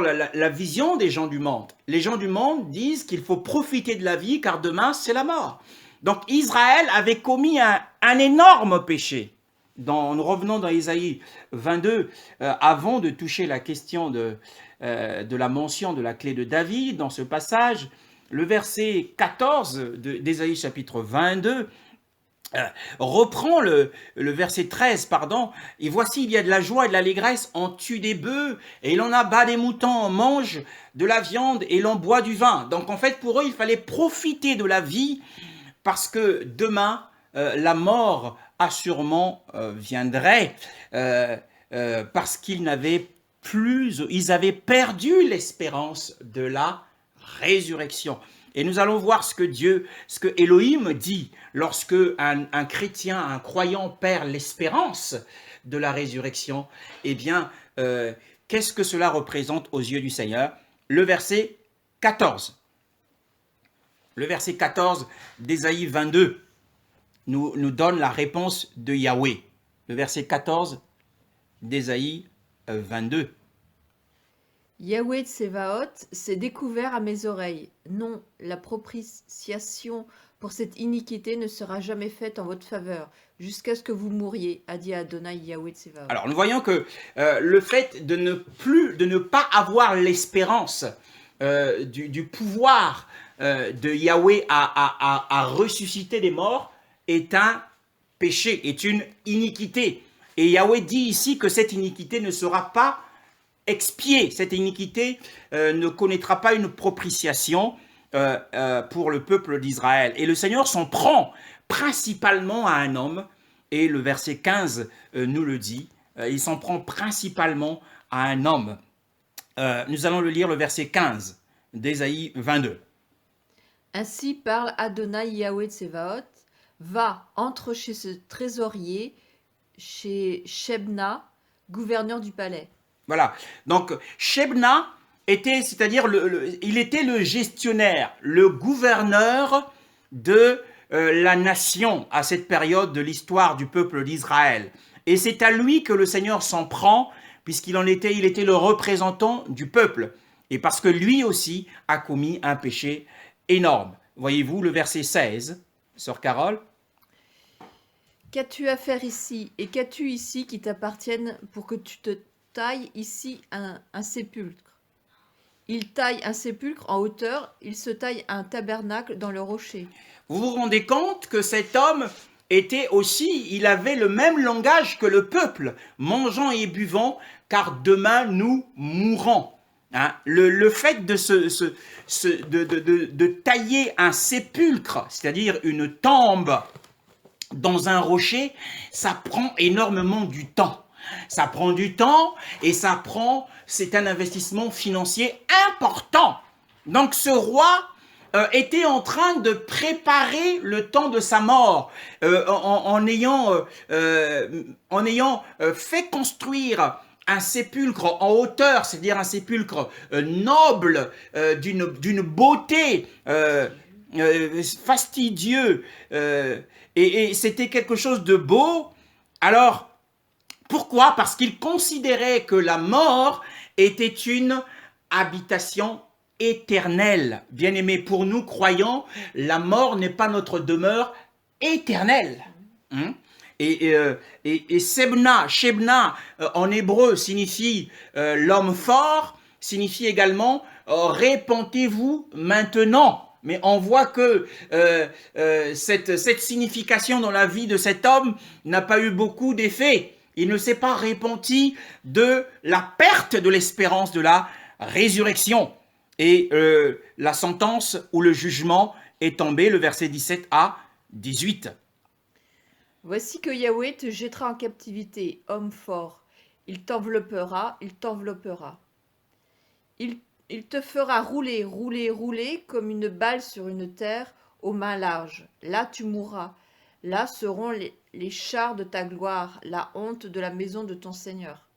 Speaker 1: la vision des gens du monde. Les gens du monde disent qu'il faut profiter de la vie, car demain c'est la mort. Donc Israël avait commis un énorme péché. Nous revenons dans Ésaïe 22, avant de toucher la question de la mention de la clé de David, dans ce passage, le verset 14 d'Ésaïe chapitre 22, reprend le verset 13, et voici, il y a de la joie et de l'allégresse, on tue des bœufs, et l'on abat des moutons, on mange de la viande, et l'on boit du vin. Donc en fait, pour eux, il fallait profiter de la vie, parce que demain, la mort assurément viendrait, parce qu'ils ils avaient perdu l'espérance de la résurrection. Et nous allons voir ce que Elohim dit lorsque un chrétien, un croyant perd l'espérance de la résurrection. Eh bien, qu'est-ce que cela représente aux yeux du Seigneur? Le verset 14. Le verset 14 d'Ésaïe 22 nous donne la réponse de Yahweh. Le verset 14 d'Ésaïe 22.
Speaker 2: Yahweh Tsevaot s'est découvert à mes oreilles. Non, la propitiation pour cette iniquité ne sera jamais faite en votre faveur, jusqu'à ce que vous mouriez, a dit Adonai Yahweh Tsevaot.
Speaker 1: Alors nous voyons que le fait de ne pas avoir l'espérance du pouvoir de Yahweh à ressusciter des morts est un péché, est une iniquité. Et Yahweh dit ici que cette iniquité ne sera pas expiée. Cette iniquité ne connaîtra pas une propitiation pour le peuple d'Israël. Et le Seigneur s'en prend principalement à un homme, et le verset 15 nous le dit, il s'en prend principalement à un homme. Nous allons le lire, le verset 15 d'Ésaïe 22.
Speaker 2: Ainsi parle Adonai Yahweh Tsevaot, va, entre chez ce trésorier, chez Shebna, gouverneur du palais.
Speaker 1: Voilà, donc Shebna était, c'est-à-dire, il était le gestionnaire, le gouverneur de la nation à cette période de l'histoire du peuple d'Israël. Et c'est à lui que le Seigneur s'en prend, puisqu'il il était le représentant du peuple. Et parce que lui aussi a commis un péché énorme. Voyez-vous le verset 16, sœur Carole?
Speaker 2: Qu'as-tu à faire ici, et qu'as-tu ici qui t'appartienne pour que tu te tailles ici un sépulcre? Il taille un sépulcre en hauteur, il se taille un tabernacle dans le rocher.
Speaker 1: Vous vous rendez compte que cet homme était aussi, il avait le même langage que le peuple, mangeant et buvant, car demain nous mourrons. Hein? Le fait de tailler un sépulcre, c'est-à-dire une tombe dans un rocher, ça prend énormément du temps. Ça prend du temps et c'est un investissement financier important. Donc ce roi était en train de préparer le temps de sa mort en ayant fait construire un sépulcre en hauteur, c'est-à-dire un sépulcre noble, d'une beauté fastidieux, et c'était quelque chose de beau. Alors, pourquoi? Parce qu'il considérait que la mort était une habitation éternelle. Bien-aimés, pour nous croyants, la mort n'est pas notre demeure éternelle. Et Shebna en hébreu signifie l'homme fort, signifie également répentez-vous maintenant. Mais on voit que cette signification dans la vie de cet homme n'a pas eu beaucoup d'effet. Il ne s'est pas repenti de la perte de l'espérance de la résurrection. Et la sentence ou le jugement est tombé, le verset 17 à 18.
Speaker 2: Voici que Yahweh te jettera en captivité, homme fort. Il t'enveloppera, il t'enveloppera. Il te fera rouler, rouler, rouler comme une balle sur une terre aux mains larges. Là tu mourras. Là seront les chars de ta gloire, la honte de la maison de ton Seigneur.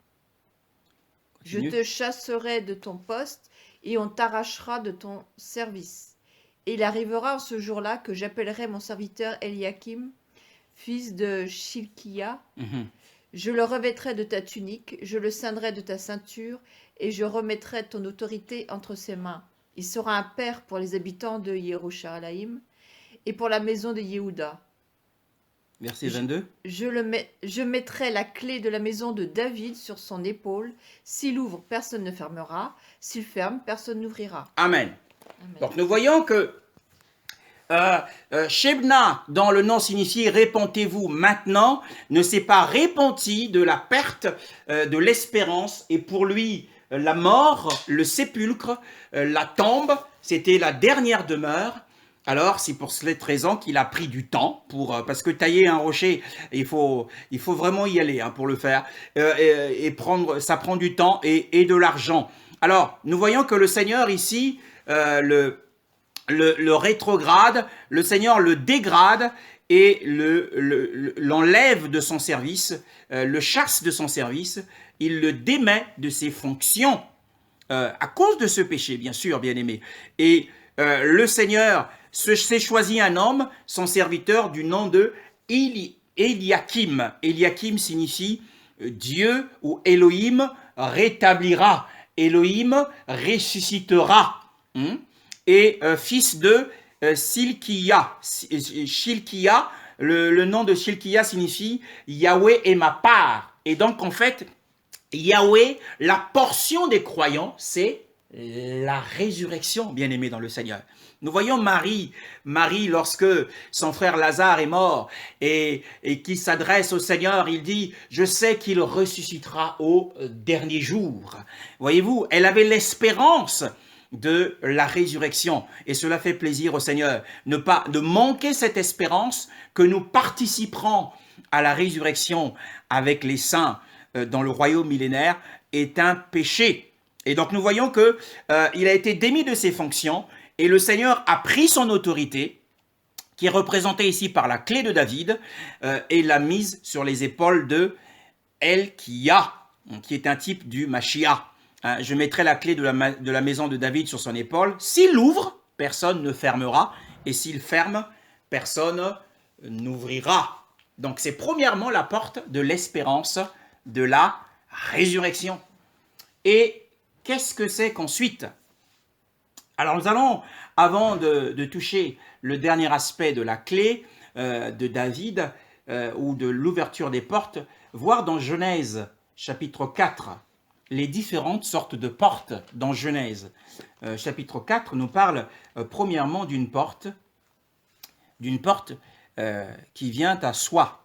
Speaker 2: Je te chasserai de ton poste et on t'arrachera de ton service. Et il arrivera en ce jour-là que j'appellerai mon serviteur Eliakim, fils de Shilkia. Je le revêtrai de ta tunique, je le ceindrai de ta ceinture, et je remettrai ton autorité entre ses mains. Il sera un père pour les habitants de Yerushalayim et pour la maison de Yehuda.
Speaker 1: Verset 22.
Speaker 2: Je mettrai la clé de la maison de David sur son épaule. S'il ouvre, personne ne fermera. S'il ferme, personne n'ouvrira.
Speaker 1: Amen. Donc nous voyons que Shebna, dont le nom signifie répentez-vous maintenant, ne s'est pas repenti de la perte de l'espérance, et pour lui la mort, le sépulcre, la tombe, c'était la dernière demeure. Alors c'est pour cette raison qu'il a pris du temps parce que tailler un rocher, il faut vraiment y aller pour le faire, ça prend du temps et de l'argent. Alors nous voyons que le Seigneur ici le rétrograde, le Seigneur le dégrade et l'enlève de son service, le chasse de son service, il le démet de ses fonctions à cause de ce péché, bien sûr, bien-aimé. Et le Seigneur s'est choisi un homme, son serviteur, du nom de Eliakim. Eliakim signifie Dieu ou Elohim rétablira. Elohim ressuscitera. Et fils de Shilkia. Shilkia, le nom de Shilkia signifie Yahweh est ma part. Et donc en fait, Yahweh, la portion des croyants, c'est la résurrection, bien-aimés dans le Seigneur. Nous voyons Marie, lorsque son frère Lazare est mort et qui s'adresse au Seigneur, il dit « Je sais qu'il ressuscitera au dernier jour ». Voyez-vous, elle avait l'espérance de la résurrection et cela fait plaisir au Seigneur. Ne manquer cette espérance que nous participerons à la résurrection avec les saints dans le royaume millénaire est un péché. Et donc nous voyons que il a été démis de ses fonctions et le Seigneur a pris son autorité, qui est représentée ici par la clé de David, et l'a mise sur les épaules de Elkia, qui est un type du Mashiach. Je mettrai la clé de la maison de David sur son épaule. S'il ouvre, personne ne fermera, et s'il ferme, personne n'ouvrira. Donc c'est premièrement la porte de l'espérance de la résurrection. Et qu'est-ce que c'est qu'ensuite? Alors nous allons, avant de toucher le dernier aspect de la clé de David, ou de l'ouverture des portes, voir dans Genèse chapitre 4, les différentes sortes de portes dans Genèse. Chapitre 4 nous parle premièrement d'une porte qui vient à soi.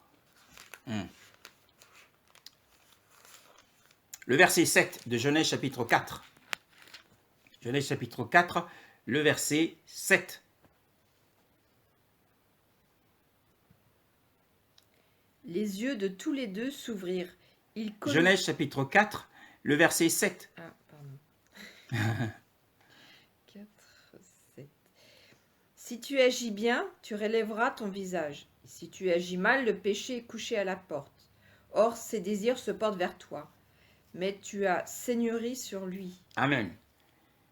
Speaker 1: Le verset 7 de Genèse chapitre 4. Genèse chapitre 4, le verset 7.
Speaker 2: Les yeux de tous les deux s'ouvrirent.
Speaker 1: Genèse chapitre 4, le verset 7.
Speaker 2: Ah, pardon. 4, 7. Si tu agis bien, tu relèveras ton visage. Si tu agis mal, le péché est couché à la porte. Or, ses désirs se portent vers toi. Mais tu as seigneurie sur lui.
Speaker 1: Amen.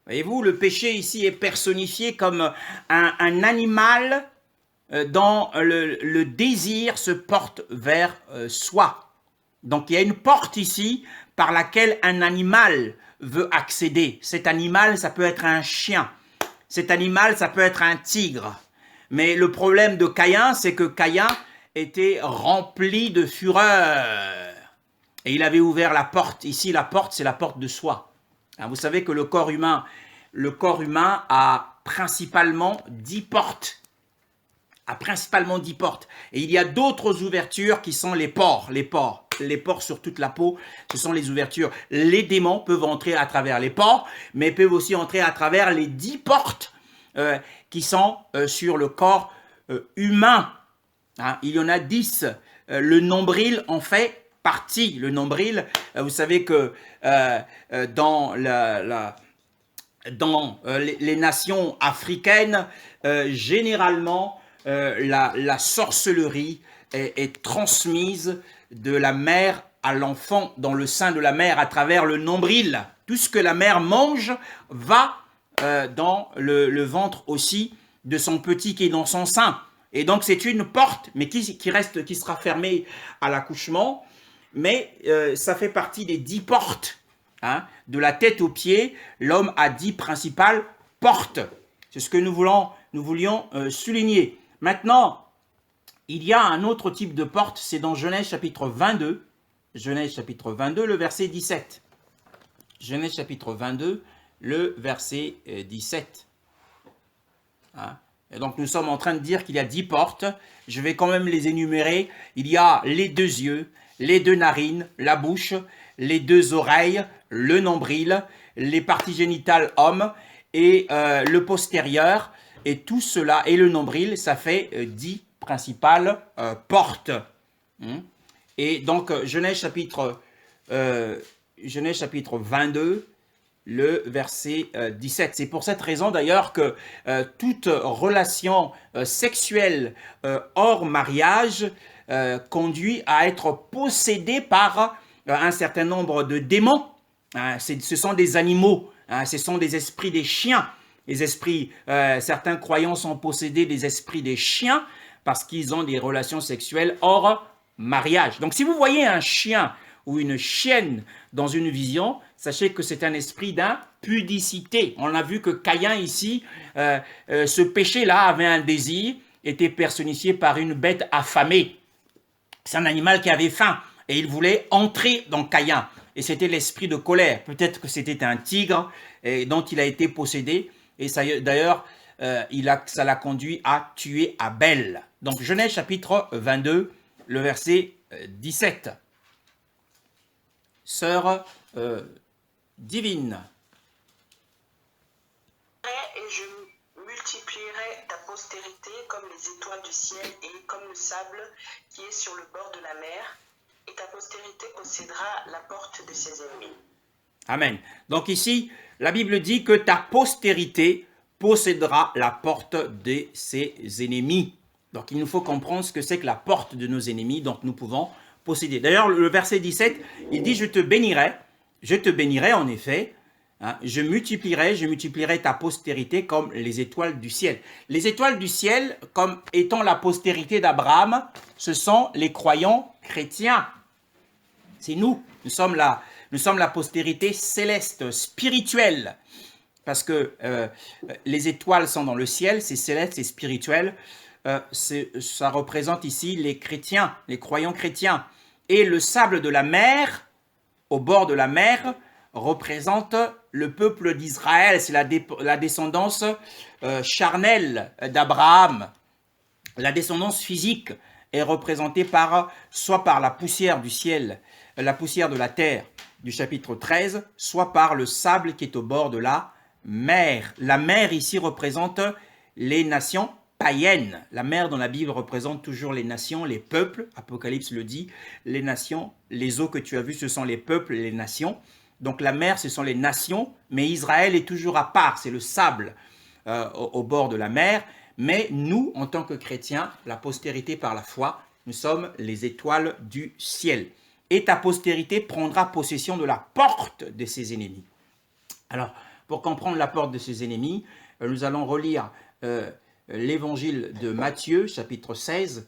Speaker 1: Voyez-vous, le péché ici est personnifié comme un animal dont le désir se porte vers soi. Donc il y a une porte ici par laquelle un animal veut accéder. Cet animal, ça peut être un chien. Cet animal, ça peut être un tigre. Mais le problème de Caïn, c'est que Caïn était rempli de fureur. Et il avait ouvert la porte. Ici, la porte, c'est la porte de soi. Vous savez que le corps humain a principalement 10 portes. Et il y a d'autres ouvertures qui sont les pores. Les pores sur toute la peau, ce sont les ouvertures. Les démons peuvent entrer à travers les pores, mais peuvent aussi entrer à travers les 10 portes qui sont sur le corps humain. Il y en a 10. Le nombril en fait partie. Le nombril, vous savez que dans les nations africaines, généralement, la sorcellerie est transmise de la mère à l'enfant dans le sein de la mère à travers le nombril. Tout ce que la mère mange va dans le ventre aussi de son petit qui est dans son sein. Et donc c'est une porte, mais qui sera fermée à l'accouchement. Mais ça fait partie des 10 portes. De la tête aux pieds, l'homme a 10 principales portes. C'est ce que nous voulions souligner. Maintenant, il y a un autre type de porte, c'est dans Genèse chapitre 22. Genèse chapitre 22, le verset 17. Genèse chapitre 22, le verset 17. Et donc nous sommes en train de dire qu'il y a 10 portes. Je vais quand même les énumérer. Il y a les 2 yeux, les 2 narines, la bouche, les 2 oreilles, le nombril, les parties génitales hommes et le postérieur. Et tout cela, et le nombril, ça fait 10 principales portes. Et donc Genèse chapitre 22, le verset 17. C'est pour cette raison d'ailleurs que toute relation sexuelle hors mariage conduit à être possédée par un certain nombre de démons. Ce sont des animaux, ce sont des esprits des chiens. Les esprits, certains croyants sont possédés des esprits des chiens parce qu'ils ont des relations sexuelles hors mariage. Donc si vous voyez un chien ou une chienne dans une vision, sachez que c'est un esprit d'impudicité. On a vu que Caïn ici, ce péché-là avait un désir, était personnifié par une bête affamée. C'est un animal qui avait faim et il voulait entrer dans Caïn. Et c'était l'esprit de colère. Peut-être que c'était un tigre, et dont il a été possédé. Et d'ailleurs, ça l'a conduit à tuer Abel. Donc Genèse chapitre 22, le verset 17. Sœur divine.
Speaker 3: Et je multiplierai ta postérité comme les étoiles du ciel et comme le sable qui est sur le bord de la mer, et ta postérité possédera la porte de ses ennemis.
Speaker 1: Amen. Donc ici, la Bible dit que ta postérité possédera la porte de ses ennemis. Donc il nous faut comprendre ce que c'est que la porte de nos ennemis, donc nous pouvons posséder. D'ailleurs, le verset 17, il dit, je te bénirai en effet, hein, je multiplierai ta postérité comme les étoiles du ciel. Les étoiles du ciel, comme étant la postérité d'Abraham, ce sont les croyants chrétiens. C'est nous, nous sommes la postérité céleste, spirituelle. Parce que les étoiles sont dans le ciel, c'est céleste, c'est spirituel. Ça représente ici les chrétiens, les croyants chrétiens. Et le sable de la mer, au bord de la mer, représente le peuple d'Israël. C'est la descendance charnelle d'Abraham. La descendance physique est représentée soit par la poussière du ciel, la poussière de la terre du chapitre 13, soit par le sable qui est au bord de la mer. La mer ici représente les nations païennes. La mer dans la Bible représente toujours les nations, les peuples. Apocalypse le dit, les nations, les eaux que tu as vues, ce sont les peuples et les nations. Donc la mer, ce sont les nations, mais Israël est toujours à part, c'est le sable au bord de la mer. Mais nous, en tant que chrétiens, la postérité par la foi, nous sommes les étoiles du ciel. Et ta postérité prendra possession de la porte de ses ennemis. Alors, pour comprendre la porte de ses ennemis, nous allons relire l'évangile de Matthieu, chapitre 16.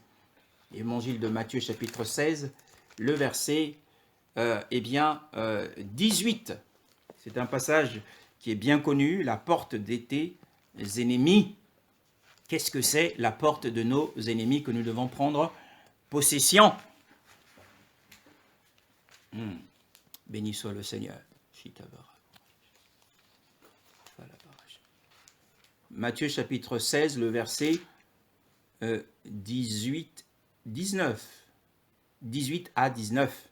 Speaker 1: Évangile de Matthieu, chapitre 16, le verset 18. C'est un passage qui est bien connu, la porte de tes ennemis. Qu'est-ce que c'est la porte de nos ennemis que nous devons prendre possession? Béni soit le Seigneur. Matthieu chapitre 16, le verset 18 à 19.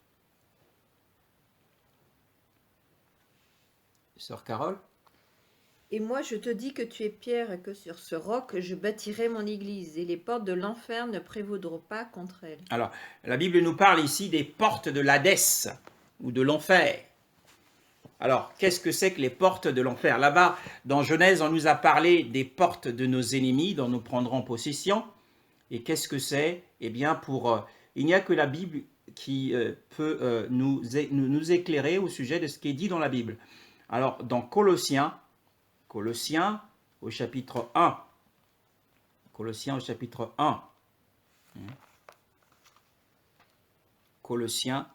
Speaker 1: Sœur Carole?
Speaker 2: Et moi je te dis que tu es Pierre et que sur ce roc je bâtirai mon église et les portes de l'enfer ne prévaudront pas contre elle.
Speaker 1: Alors, la Bible nous parle ici des portes de l'Hadès ou de l'enfer. Alors, qu'est-ce que c'est que les portes de l'enfer? Là-bas, dans Genèse, on nous a parlé des portes de nos ennemis dont nous prendrons possession. Et qu'est-ce que c'est? Eh bien, il n'y a que la Bible qui peut nous éclairer au sujet de ce qui est dit dans la Bible. Alors, dans Colossiens au chapitre 1. Colossiens au chapitre 1. Colossiens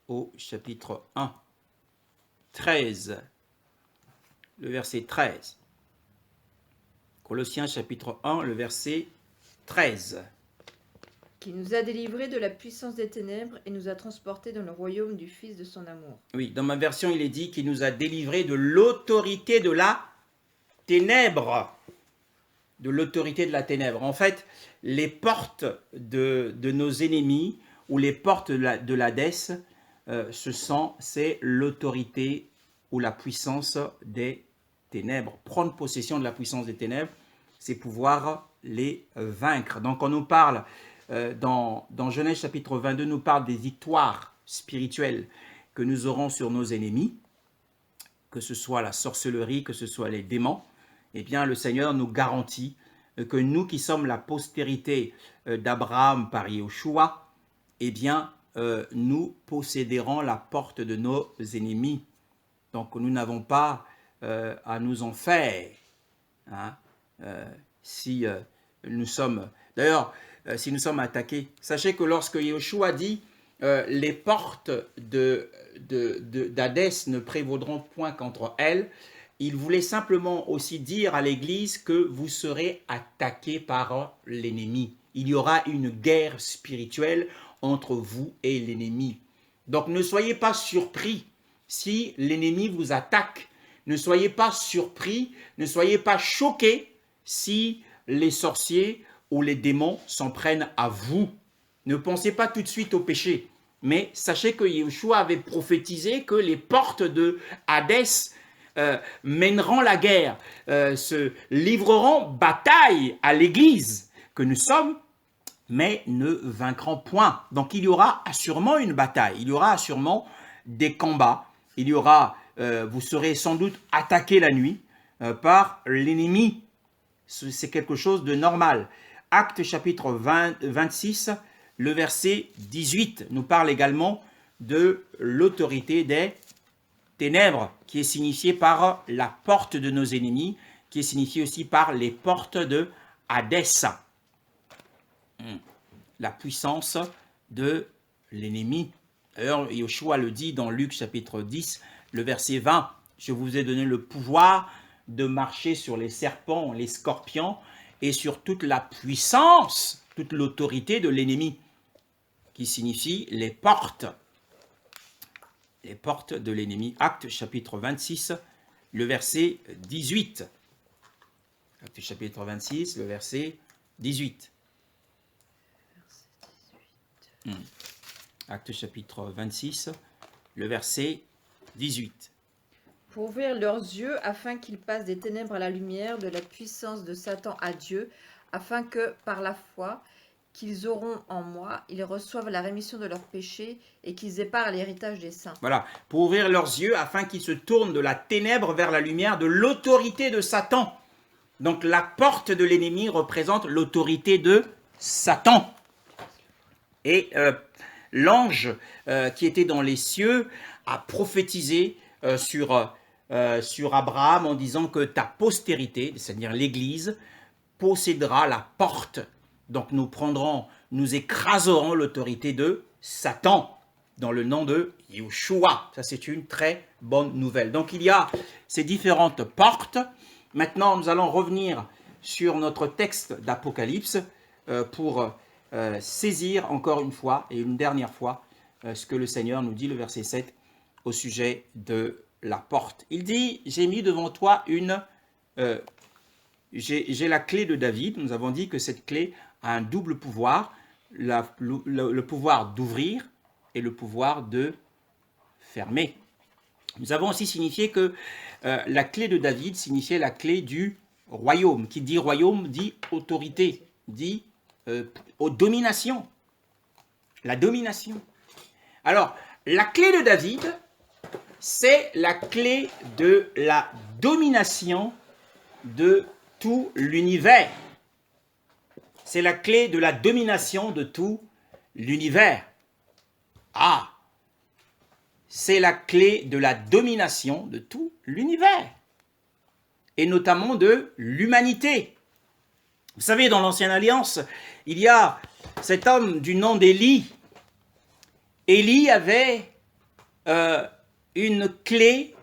Speaker 1: au chapitre 1. 13. Le verset 13. Colossiens chapitre 1, le verset 13.
Speaker 2: Qui nous a délivrés de la puissance des ténèbres et nous a transportés dans le royaume du Fils de son amour.
Speaker 1: Oui, dans ma version, il est dit qu'il nous a délivrés de l'autorité de la ténèbre. De l'autorité de la ténèbre. En fait, les portes de nos ennemis ou les portes de l'Hadès, c'est l'autorité ou la puissance des ténèbres. Prendre possession de la puissance des ténèbres, c'est pouvoir les vaincre. Donc on nous parle, dans Genèse chapitre 22, nous parle des victoires spirituelles que nous aurons sur nos ennemis, que ce soit la sorcellerie, que ce soit les démons. Eh bien le Seigneur nous garantit que nous qui sommes la postérité d'Abraham par Yahushua, eh bien nous posséderons la porte de nos ennemis. Donc nous n'avons pas à nous en faire. Hein, si nous sommes attaqués. Sachez que lorsque Yahushua dit les portes d'Hadès ne prévaudront point contre elles, il voulait simplement aussi dire à l'Église que vous serez attaqués par l'ennemi. Il y aura une guerre spirituelle entre vous et l'ennemi. Donc ne soyez pas surpris si l'ennemi vous attaque, ne soyez pas surpris, ne soyez pas choqués si les sorciers ou les démons s'en prennent à vous. Ne pensez pas tout de suite au péché, mais sachez que Yeshua avait prophétisé que les portes de Hadès mèneront la guerre, se livreront bataille à l'Église que nous sommes, mais ne vaincront point. Donc il y aura assurément une bataille, il y aura assurément des combats, il y aura, vous serez sans doute attaqué la nuit par l'ennemi. C'est quelque chose de normal. Actes chapitre 26, le verset 18 nous parle également de l'autorité des ténèbres, qui est signifiée par la porte de nos ennemis, qui est signifiée aussi par les portes de Hadès. La puissance de l'ennemi. D'ailleurs, Yeshua le dit dans Luc chapitre 10, le verset 20. Je vous ai donné le pouvoir de marcher sur les serpents, les scorpions et sur toute la puissance, toute l'autorité de l'ennemi, qui signifie les portes de l'ennemi. Actes chapitre 26, le verset 18. Actes chapitre 26, le verset 18. Actes chapitre 26, le verset 18.
Speaker 2: Pour ouvrir leurs yeux, afin qu'ils passent des ténèbres à la lumière, de la puissance de Satan à Dieu, afin que, par la foi qu'ils auront en moi, ils reçoivent la rémission de leurs péchés et qu'ils épargnent l'héritage des saints.
Speaker 1: Voilà, pour ouvrir leurs yeux, afin qu'ils se tournent de la ténèbre vers la lumière, de l'autorité de Satan. Donc la porte de l'ennemi représente l'autorité de Satan. Et l'ange qui était dans les cieux a prophétisé sur Abraham en disant que ta postérité, c'est-à-dire l'Église, possédera la porte. Donc nous écraserons l'autorité de Satan dans le nom de Yeshua. Ça, c'est une très bonne nouvelle. Donc il y a ces différentes portes. Maintenant, nous allons revenir sur notre texte d'Apocalypse pour saisir encore une fois et une dernière fois ce que le Seigneur nous dit, le verset 7, au sujet de la porte. Il dit, j'ai mis devant toi j'ai la clé de David. Nous avons dit que cette clé a un double pouvoir, le pouvoir d'ouvrir et le pouvoir de fermer. Nous avons aussi signifié que la clé de David signifiait la clé du royaume. Qui dit royaume dit autorité, dit domination. La domination. Alors, la clé de David, c'est la clé de la domination de tout l'univers. C'est la clé de la domination de tout l'univers. Ah! C'est la clé de la domination de tout l'univers. Et notamment de l'humanité. Vous savez, dans l'Ancienne Alliance, il y a cet homme du nom d'Élie. Élie avait une clé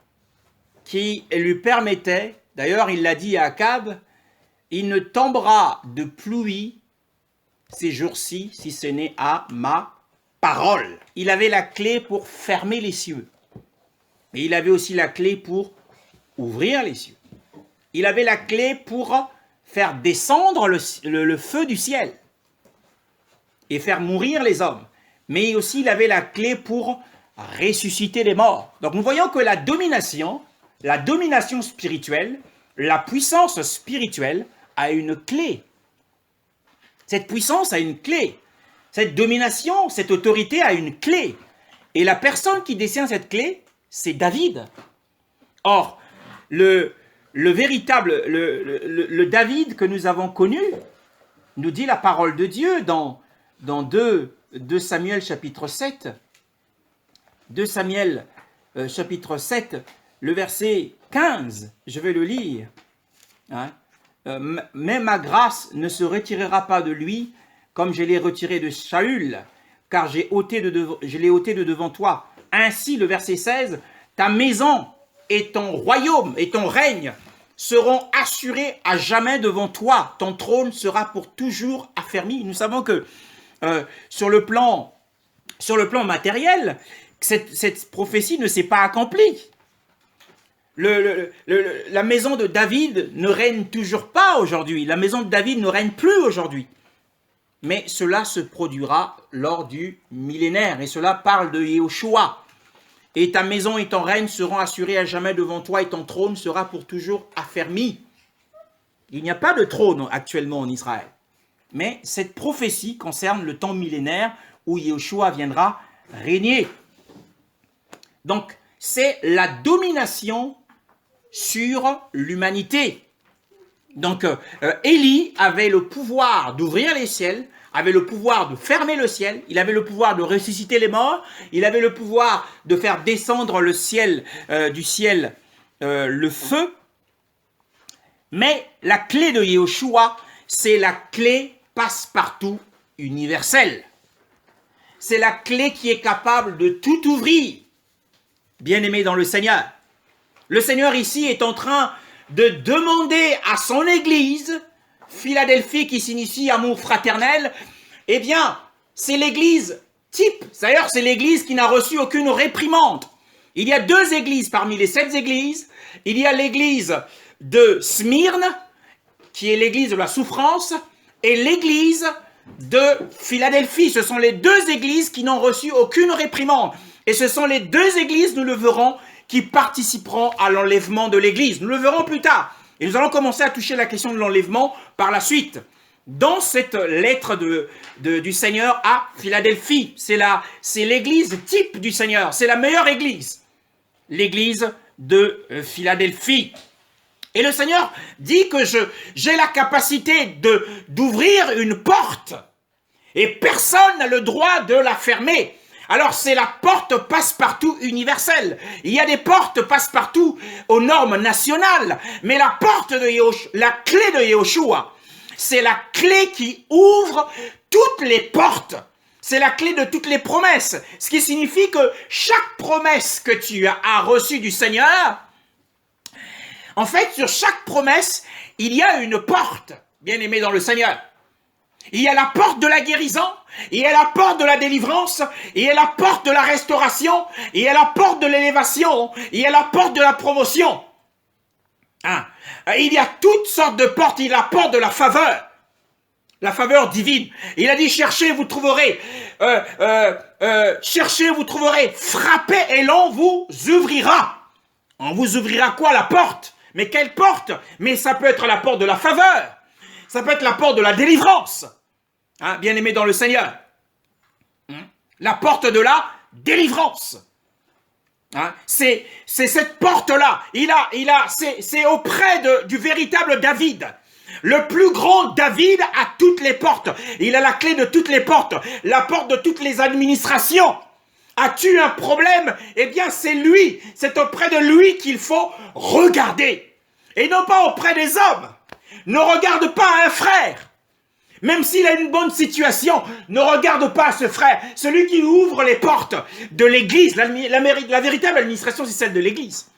Speaker 1: qui lui permettait, d'ailleurs il l'a dit à Akab, il ne tombera de pluie ces jours-ci si ce n'est à ma parole. Il avait la clé pour fermer les cieux. Et il avait aussi la clé pour ouvrir les cieux. Il avait la clé pour faire descendre le feu du ciel et faire mourir les hommes. Mais aussi il avait la clé pour ressusciter les morts. Donc nous voyons que la domination spirituelle, la puissance spirituelle a une clé. Cette puissance a une clé. Cette domination, cette autorité a une clé. Et la personne qui détient cette clé, c'est David. Or, le David que nous avons connu, nous dit la parole de Dieu dans 2 Samuel chapitre 7. 2 Samuel chapitre 7, le verset 15, je vais le lire. Mais ma grâce ne se retirera pas de lui, comme je l'ai retiré de Saül, car je l'ai ôté de devant toi. Ainsi, le verset 16, ta maison et ton royaume et ton règne seront assurés à jamais devant toi. Ton trône sera pour toujours affermi. Nous savons que sur le plan matériel, cette prophétie ne s'est pas accomplie. La maison de David ne règne toujours pas aujourd'hui. La maison de David ne règne plus aujourd'hui. Mais cela se produira lors du millénaire. Et cela parle de Yehoshua. Et ta maison et ton règne seront assurés à jamais devant toi et ton trône sera pour toujours affermi. Il n'y a pas de trône actuellement en Israël. Mais cette prophétie concerne le temps millénaire où Yehoshua viendra régner. Donc, c'est la domination sur l'humanité. Donc, Élie avait le pouvoir d'ouvrir les ciels, avait le pouvoir de fermer le ciel, il avait le pouvoir de ressusciter les morts, il avait le pouvoir de faire descendre le ciel, du ciel le feu. Mais la clé de Yehoshua, c'est la clé passe-partout universelle. C'est la clé qui est capable de tout ouvrir. Bien-aimé dans le Seigneur. Le Seigneur ici est en train de demander à son Église, Philadelphie qui s'initie amour fraternel, eh bien, c'est l'Église type. D'ailleurs, c'est l'Église qui n'a reçu aucune réprimande. Il y a 2 églises parmi les 7 églises. Il y a l'Église de Smyrne, qui est l'Église de la souffrance, et l'Église de Philadelphie. Ce sont les 2 églises qui n'ont reçu aucune réprimande. Et ce sont les 2 églises, nous le verrons, qui participeront à l'enlèvement de l'Église. Nous le verrons plus tard. Et nous allons commencer à toucher la question de l'enlèvement par la suite. Dans cette lettre du Seigneur à Philadelphie, c'est l'Église type du Seigneur. C'est la meilleure Église. L'Église de Philadelphie. Et le Seigneur dit que j'ai la capacité d'ouvrir une porte. Et personne n'a le droit de la fermer. Alors c'est la porte passe-partout universelle. Il y a des portes passe-partout aux normes nationales, mais la porte de la clé de Yehoshua, c'est la clé qui ouvre toutes les portes. C'est la clé de toutes les promesses. Ce qui signifie que chaque promesse que tu as reçue du Seigneur, en fait, sur chaque promesse, il y a une porte, bien-aimé dans le Seigneur. Il y a la porte de la guérison, il y a la porte de la délivrance, il y a la porte de la restauration, il y a la porte de l'élévation, il y a la porte de la promotion. Hein? Il y a toutes sortes de portes, il y a la porte de la faveur divine. Il a dit cherchez, vous trouverez, cherchez, vous trouverez, frappez et l'on vous ouvrira. On vous ouvrira quoi? La porte. Mais quelle porte? Mais ça peut être la porte de la faveur. Ça peut être la porte de la délivrance. Hein, bien aimé dans le Seigneur. La porte de la délivrance. Hein, c'est cette porte-là. C'est auprès du véritable David. Le plus grand David a toutes les portes. Il a la clé de toutes les portes. La porte de toutes les administrations. As-tu un problème? Eh bien, c'est lui. C'est auprès de lui qu'il faut regarder. Et non pas auprès des hommes. Ne regarde pas un frère. Même s'il a une bonne situation, ne regarde pas ce frère. Celui qui ouvre les portes de l'église. La véritable administration, c'est celle de l'église.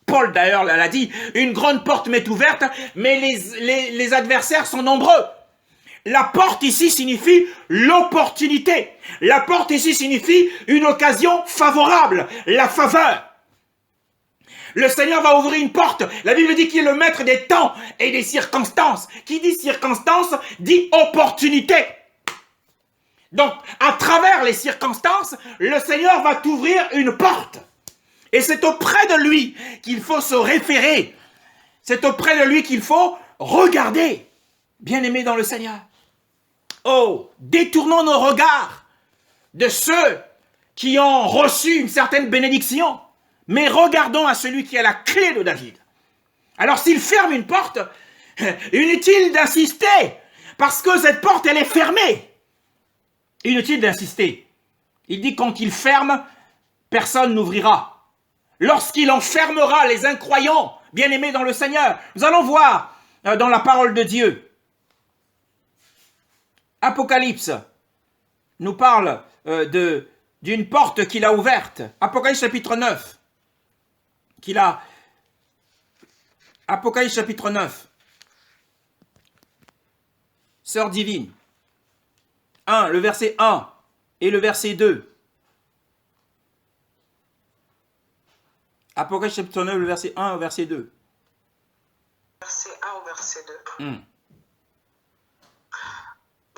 Speaker 1: Paul, d'ailleurs, l'a dit, une grande porte m'est ouverte, mais les adversaires sont nombreux. La porte ici signifie l'opportunité. La porte ici signifie une occasion favorable, la faveur. Le Seigneur va ouvrir une porte. La Bible dit qu'il est le maître des temps et des circonstances. Qui dit circonstance dit opportunité. Donc, à travers les circonstances, le Seigneur va t'ouvrir une porte. Et c'est auprès de lui qu'il faut se référer. C'est auprès de lui qu'il faut regarder. Bien-aimé dans le Seigneur. Oh, détournons nos regards de ceux qui ont reçu une certaine bénédiction. Mais regardons à celui qui a la clé de David. Alors s'il ferme une porte, inutile d'insister, parce que cette porte, elle est fermée. Inutile d'insister. Il dit quand il ferme, personne n'ouvrira. Lorsqu'il enfermera les incroyants, bien-aimés dans le Seigneur, nous allons voir dans la parole de Dieu. Apocalypse nous parle d'une porte qu'il a ouverte. Apocalypse chapitre 9. Apocalypse chapitre 9. Sœur divine. 1, le verset 1 et le verset 2. Apocalypse chapitre 9, le verset 1 au verset 2.
Speaker 3: Verset 1 au verset 2.
Speaker 1: Hmm.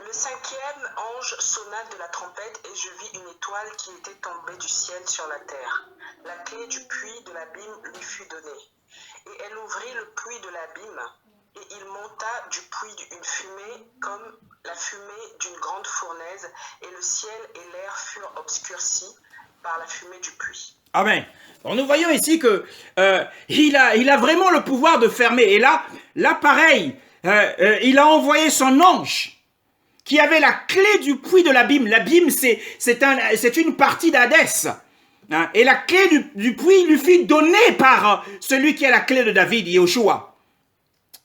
Speaker 3: Le cinquième ange sonna de la trompette et je vis une étoile qui était tombée du ciel sur la terre. La clé du puits de l'abîme lui fut donnée. Et elle ouvrit le puits de l'abîme, et il monta du puits une fumée comme la fumée d'une grande fournaise, et le ciel et l'air furent obscurcis par la fumée du puits.
Speaker 1: Amen. Alors nous voyons ici que il a vraiment le pouvoir de fermer. Et là pareil, il a envoyé son ange qui avait la clé du puits de l'abîme. L'abîme, c'est une partie d'Hadès. Hein, et la clé du puits lui fut donnée par celui qui a la clé de David, Yahushua.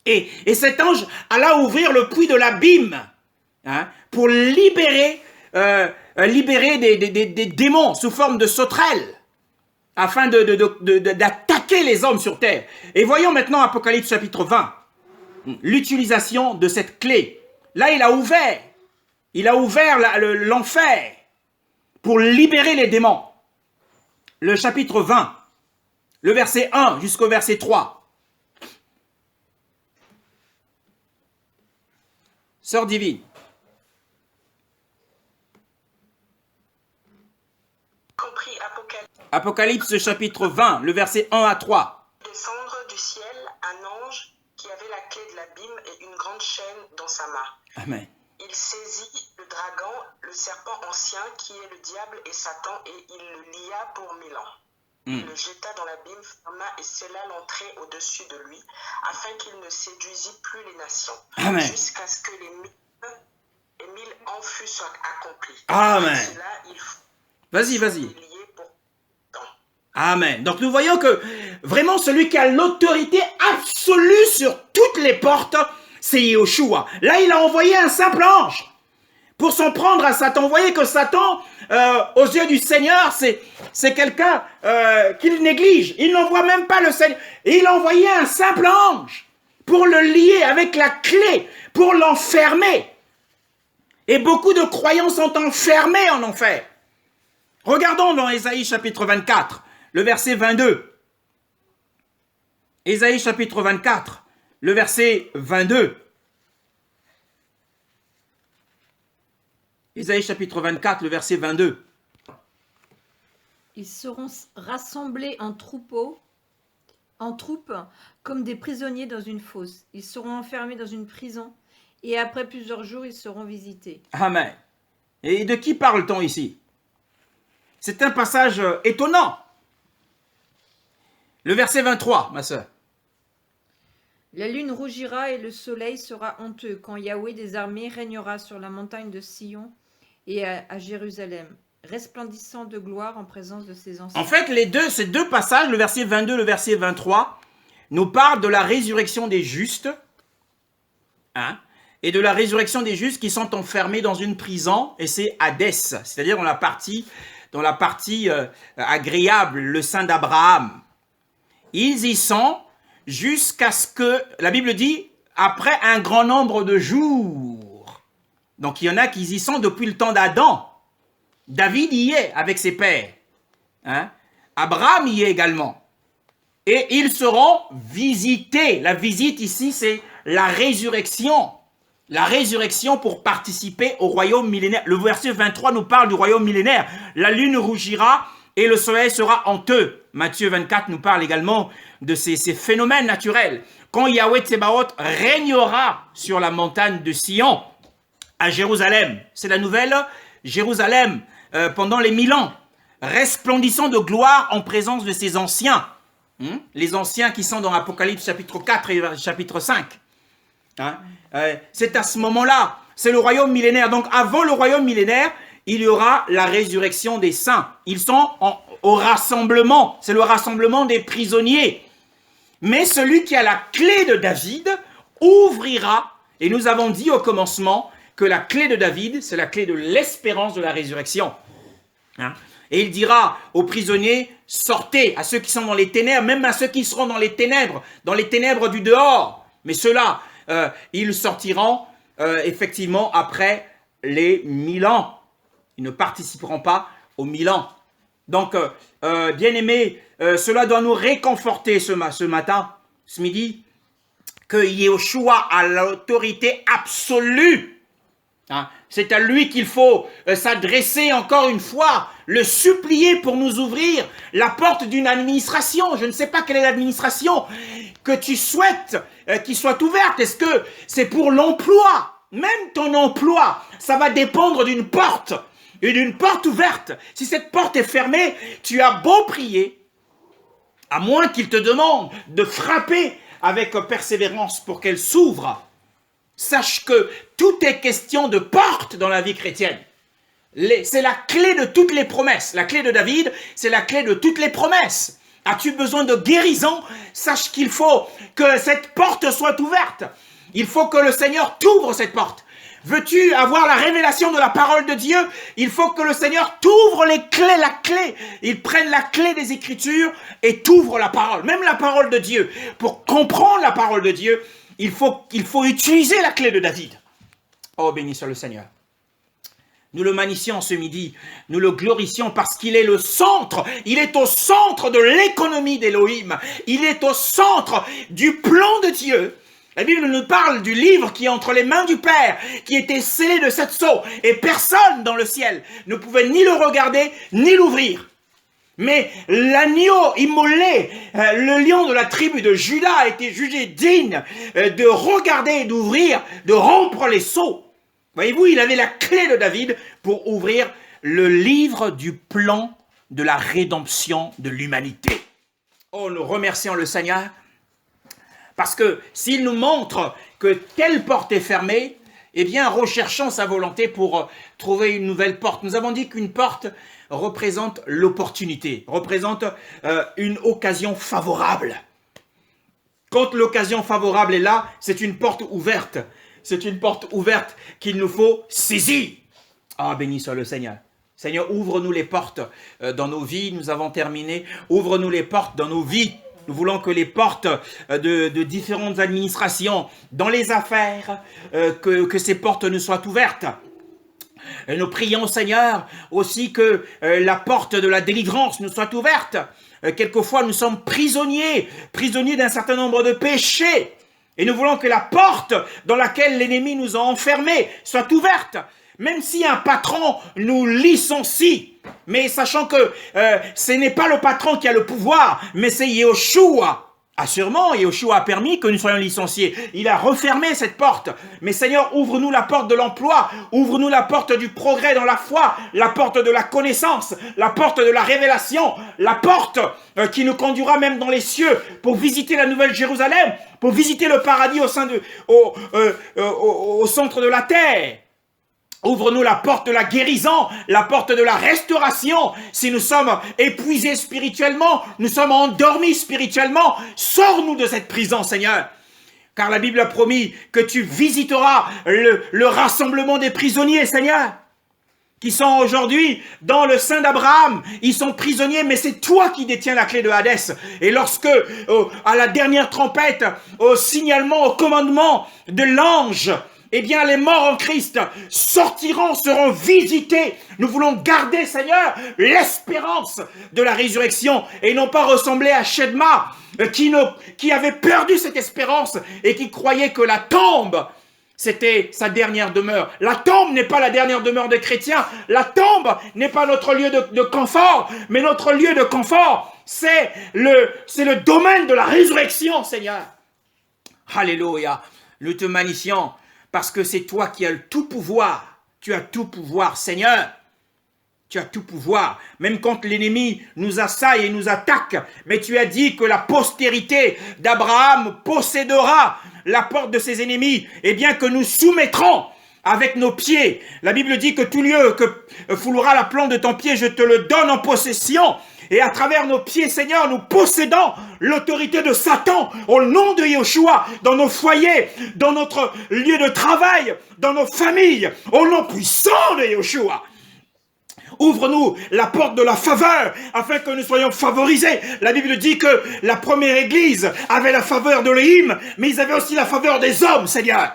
Speaker 1: Et cet ange alla ouvrir le puits de l'abîme, hein, pour libérer des démons sous forme de sauterelles, afin d'attaquer les hommes sur terre. Et voyons maintenant Apocalypse chapitre 20, l'utilisation de cette clé. Là, il a ouvert l'enfer pour libérer les démons. Le chapitre 20, le verset 1 jusqu'au verset 3. Sœur divine.
Speaker 3: Compris
Speaker 1: Apocalypse chapitre 20, le verset 1 à 3.
Speaker 3: Descendre du ciel un ange qui avait la clé de l'abîme et une grande chaîne dans sa main.
Speaker 1: Amen.
Speaker 3: Il saisit le dragon, le serpent ancien qui est le diable et Satan, et il le lia pour 1000 ans. Il le jeta dans l'abîme, ferma et scella l'entrée au-dessus de lui, afin qu'il ne séduisît plus les nations.
Speaker 1: Amen.
Speaker 3: Jusqu'à ce que les 1000 ans fussent accomplis.
Speaker 1: Amen.
Speaker 3: Et cela, il faut
Speaker 1: Vas-y.
Speaker 3: lier pour temps.
Speaker 1: Amen. Donc nous voyons que vraiment celui qui a l'autorité absolue sur toutes les portes, c'est Yahushua. Là, il a envoyé un simple ange pour s'en prendre à Satan. Vous voyez que Satan, aux yeux du Seigneur, c'est quelqu'un qu'il néglige. Il n'envoie même pas le Seigneur. Il a envoyé un simple ange pour le lier avec la clé, pour l'enfermer. Et beaucoup de croyants sont enfermés en enfer. Regardons dans Ésaïe chapitre 24, le verset 22. Ésaïe chapitre 24, le verset 22. Ésaïe chapitre 24, le verset 22.
Speaker 2: Ils seront rassemblés en troupes, comme des prisonniers dans une fosse. Ils seront enfermés dans une prison, et après plusieurs jours, ils seront visités.
Speaker 1: Amen. Et de qui parle-t-on ici? C'est un passage étonnant. Le verset 23, ma sœur.
Speaker 2: La lune rougira et le soleil sera honteux quand Yahweh des armées régnera sur la montagne de Sion et à Jérusalem, resplendissant de gloire en présence de ses anciens.
Speaker 1: En fait, ces deux passages, le verset 22 et le verset 23, nous parlent de la résurrection des justes, hein, et de la résurrection des justes qui sont enfermés dans une prison, et c'est Hadès, c'est-à-dire dans la partie agréable, le sein d'Abraham. Ils y sont jusqu'à ce que, la Bible dit, après un grand nombre de jours. Donc il y en a qui y sont depuis le temps d'Adam. David y est avec ses pères. Hein? Abraham y est également. Et ils seront visités. La visite ici, c'est la résurrection. La résurrection pour participer au royaume millénaire. Le verset 23 nous parle du royaume millénaire. La lune rougira et le soleil sera honteux. Matthieu 24 nous parle également de ces phénomènes naturels. Quand Yahweh Tsebaoth régnera sur la montagne de Sion, à Jérusalem. C'est la nouvelle Jérusalem pendant les 1000 ans, resplendissant de gloire en présence de ses anciens. Les anciens qui sont dans Apocalypse chapitre 4 et chapitre 5. Hein? C'est à ce moment-là, c'est le royaume millénaire. Donc avant le royaume millénaire, il y aura la résurrection des saints. Ils sont au rassemblement, c'est le rassemblement des prisonniers. Mais celui qui a la clé de David ouvrira, et nous avons dit au commencement que la clé de David, c'est la clé de l'espérance de la résurrection. Hein? Et il dira aux prisonniers, sortez, à ceux qui sont dans les ténèbres, même à ceux qui seront dans les ténèbres du dehors. Mais ceux-là, ils sortiront effectivement après les 1000 ans. Ils ne participeront pas aux 1000 ans. Donc, bien-aimés, cela doit nous réconforter ce matin, ce midi, que Yeshua a l'autorité absolue. Hein? C'est à lui qu'il faut s'adresser encore une fois, le supplier pour nous ouvrir la porte d'une administration. Je ne sais pas quelle est l'administration que tu souhaites qu'il soit ouverte. Est-ce que c'est pour l'emploi? Même ton emploi, ça va dépendre d'une porte et d'une porte ouverte. Si cette porte est fermée, tu as beau prier, à moins qu'il te demande de frapper avec persévérance pour qu'elle s'ouvre. Sache que tout est question de porte dans la vie chrétienne. C'est la clé de toutes les promesses. La clé de David, c'est la clé de toutes les promesses. As-tu besoin de guérison? Sache qu'il faut que cette porte soit ouverte. Il faut que le Seigneur t'ouvre cette porte. Veux-tu avoir la révélation de la parole de Dieu? Il faut que le Seigneur t'ouvre la clé. Il prenne la clé des Écritures et t'ouvre la parole. Même la parole de Dieu. Pour comprendre la parole de Dieu, il faut utiliser la clé de David. Oh, béni soit le Seigneur. Nous le magnifions ce midi, nous le glorifions parce qu'il est le centre, il est au centre de l'économie d'Élohim, il est au centre du plan de Dieu. La Bible nous parle du livre qui est entre les mains du Père, qui était scellé de 7 sceaux, et personne dans le ciel ne pouvait ni le regarder, ni l'ouvrir. Mais l'agneau immolé, le lion de la tribu de Juda a été jugé digne de regarder et d'ouvrir, de rompre les sceaux. Voyez-vous, il avait la clé de David pour ouvrir le livre du plan de la rédemption de l'humanité. Oh, nous remercions le Seigneur, parce que s'il nous montre que telle porte est fermée, eh bien, recherchons sa volonté pour trouver une nouvelle porte. Nous avons dit qu'une porte représente l'opportunité, représente une occasion favorable. Quand l'occasion favorable est là, c'est une porte ouverte. C'est une porte ouverte qu'il nous faut saisir. Ah, béni soit le Seigneur. Seigneur, ouvre-nous les portes dans nos vies. Nous avons terminé. Ouvre-nous les portes dans nos vies. Nous voulons que les portes de différentes administrations, dans les affaires, que ces portes nous soient ouvertes. Et nous prions, Seigneur, aussi que la porte de la délivrance nous soit ouverte. Quelquefois, nous sommes prisonniers d'un certain nombre de péchés. Et nous voulons que la porte dans laquelle l'ennemi nous a enfermés soit ouverte. Même si un patron nous licencie, mais sachant que ce n'est pas le patron qui a le pouvoir, mais c'est Yeshua. Assurément, Yeshua a permis que nous soyons licenciés. Il a refermé cette porte. Mais Seigneur, ouvre-nous la porte de l'emploi, ouvre-nous la porte du progrès dans la foi, la porte de la connaissance, la porte de la révélation, la porte qui nous conduira même dans les cieux pour visiter la Nouvelle Jérusalem, pour visiter le paradis au centre de la terre. Ouvre-nous la porte de la guérison, la porte de la restauration. Si nous sommes épuisés spirituellement, nous sommes endormis spirituellement, sors-nous de cette prison, Seigneur. Car la Bible a promis que tu visiteras le rassemblement des prisonniers, Seigneur, qui sont aujourd'hui dans le sein d'Abraham. Ils sont prisonniers, mais c'est toi qui détiens la clé de Hadès. Et lorsque, à la dernière trompette, au signalement, au commandement de l'ange, eh bien, les morts en Christ sortiront, seront visités. Nous voulons garder, Seigneur, l'espérance de la résurrection et non pas ressembler à Shedma qui avait perdu cette espérance et qui croyait que la tombe, c'était sa dernière demeure. La tombe n'est pas la dernière demeure des chrétiens. La tombe n'est pas notre lieu de confort, mais notre lieu de confort, c'est le domaine de la résurrection, Seigneur. Alléluia. Nous te magnifions. Parce que c'est toi qui as le tout pouvoir. Tu as tout pouvoir, Seigneur. Tu as tout pouvoir. Même quand l'ennemi nous assaille et nous attaque. Mais tu as dit que la postérité d'Abraham possédera la porte de ses ennemis. Et bien que nous soumettrons avec nos pieds. La Bible dit que tout lieu que foulera la plante de ton pied, je te le donne en possession. Et à travers nos pieds, Seigneur, nous possédons l'autorité de Satan au nom de Yeshua, dans nos foyers, dans notre lieu de travail, dans nos familles, au nom puissant de Yeshua. Ouvre-nous la porte de la faveur, afin que nous soyons favorisés. La Bible dit que la première église avait la faveur d'Élohim, mais ils avaient aussi la faveur des hommes, Seigneur.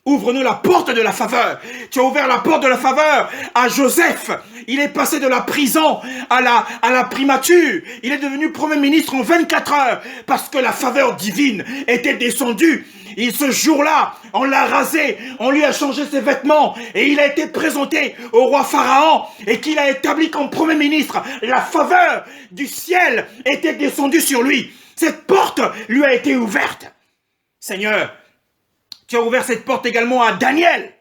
Speaker 1: Ouvre-nous la porte de la faveur. Tu as ouvert la porte de la faveur à Joseph. Il est passé de la prison à la primature. Il est devenu Premier ministre en 24 heures parce que la faveur divine était descendue. Et ce jour-là, on l'a rasé, on lui a changé ses vêtements et il a été présenté au roi Pharaon et qu'il a établi comme Premier ministre. La faveur du ciel était descendue sur lui. Cette porte lui a été ouverte. Seigneur, tu as ouvert cette porte également à Daniel.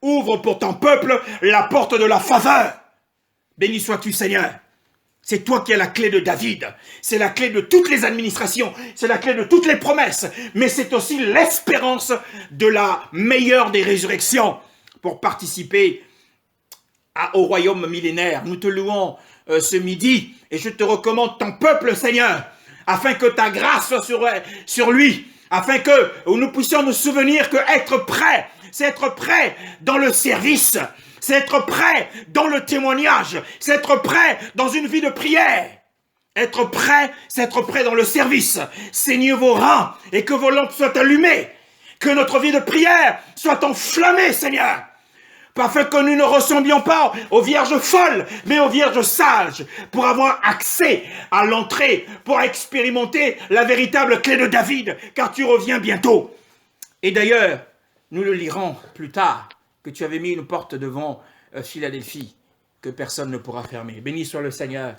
Speaker 1: Ouvre pour ton peuple la porte de la faveur. Béni sois-tu, Seigneur. C'est toi qui as la clé de David. C'est la clé de toutes les administrations. C'est la clé de toutes les promesses. Mais c'est aussi l'espérance de la meilleure des résurrections pour participer au royaume millénaire. Nous te louons ce midi et je te recommande ton peuple, Seigneur, afin que ta grâce soit sur lui. Afin que nous puissions nous souvenir que être prêt, c'est être prêt dans le service, c'est être prêt dans le témoignage, c'est être prêt dans une vie de prière. Être prêt, c'est être prêt dans le service. Saignez vos reins et que vos lampes soient allumées. Que notre vie de prière soit enflammée, Seigneur. Afin que nous ne ressemblions pas aux vierges folles, mais aux vierges sages, pour avoir accès à l'entrée, pour expérimenter la véritable clé de David, car tu reviens bientôt. Et d'ailleurs, nous le lirons plus tard, que tu avais mis une porte devant Philadelphie, que personne ne pourra fermer. Béni soit le Seigneur,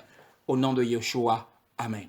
Speaker 1: au nom de Yeshua. Amen.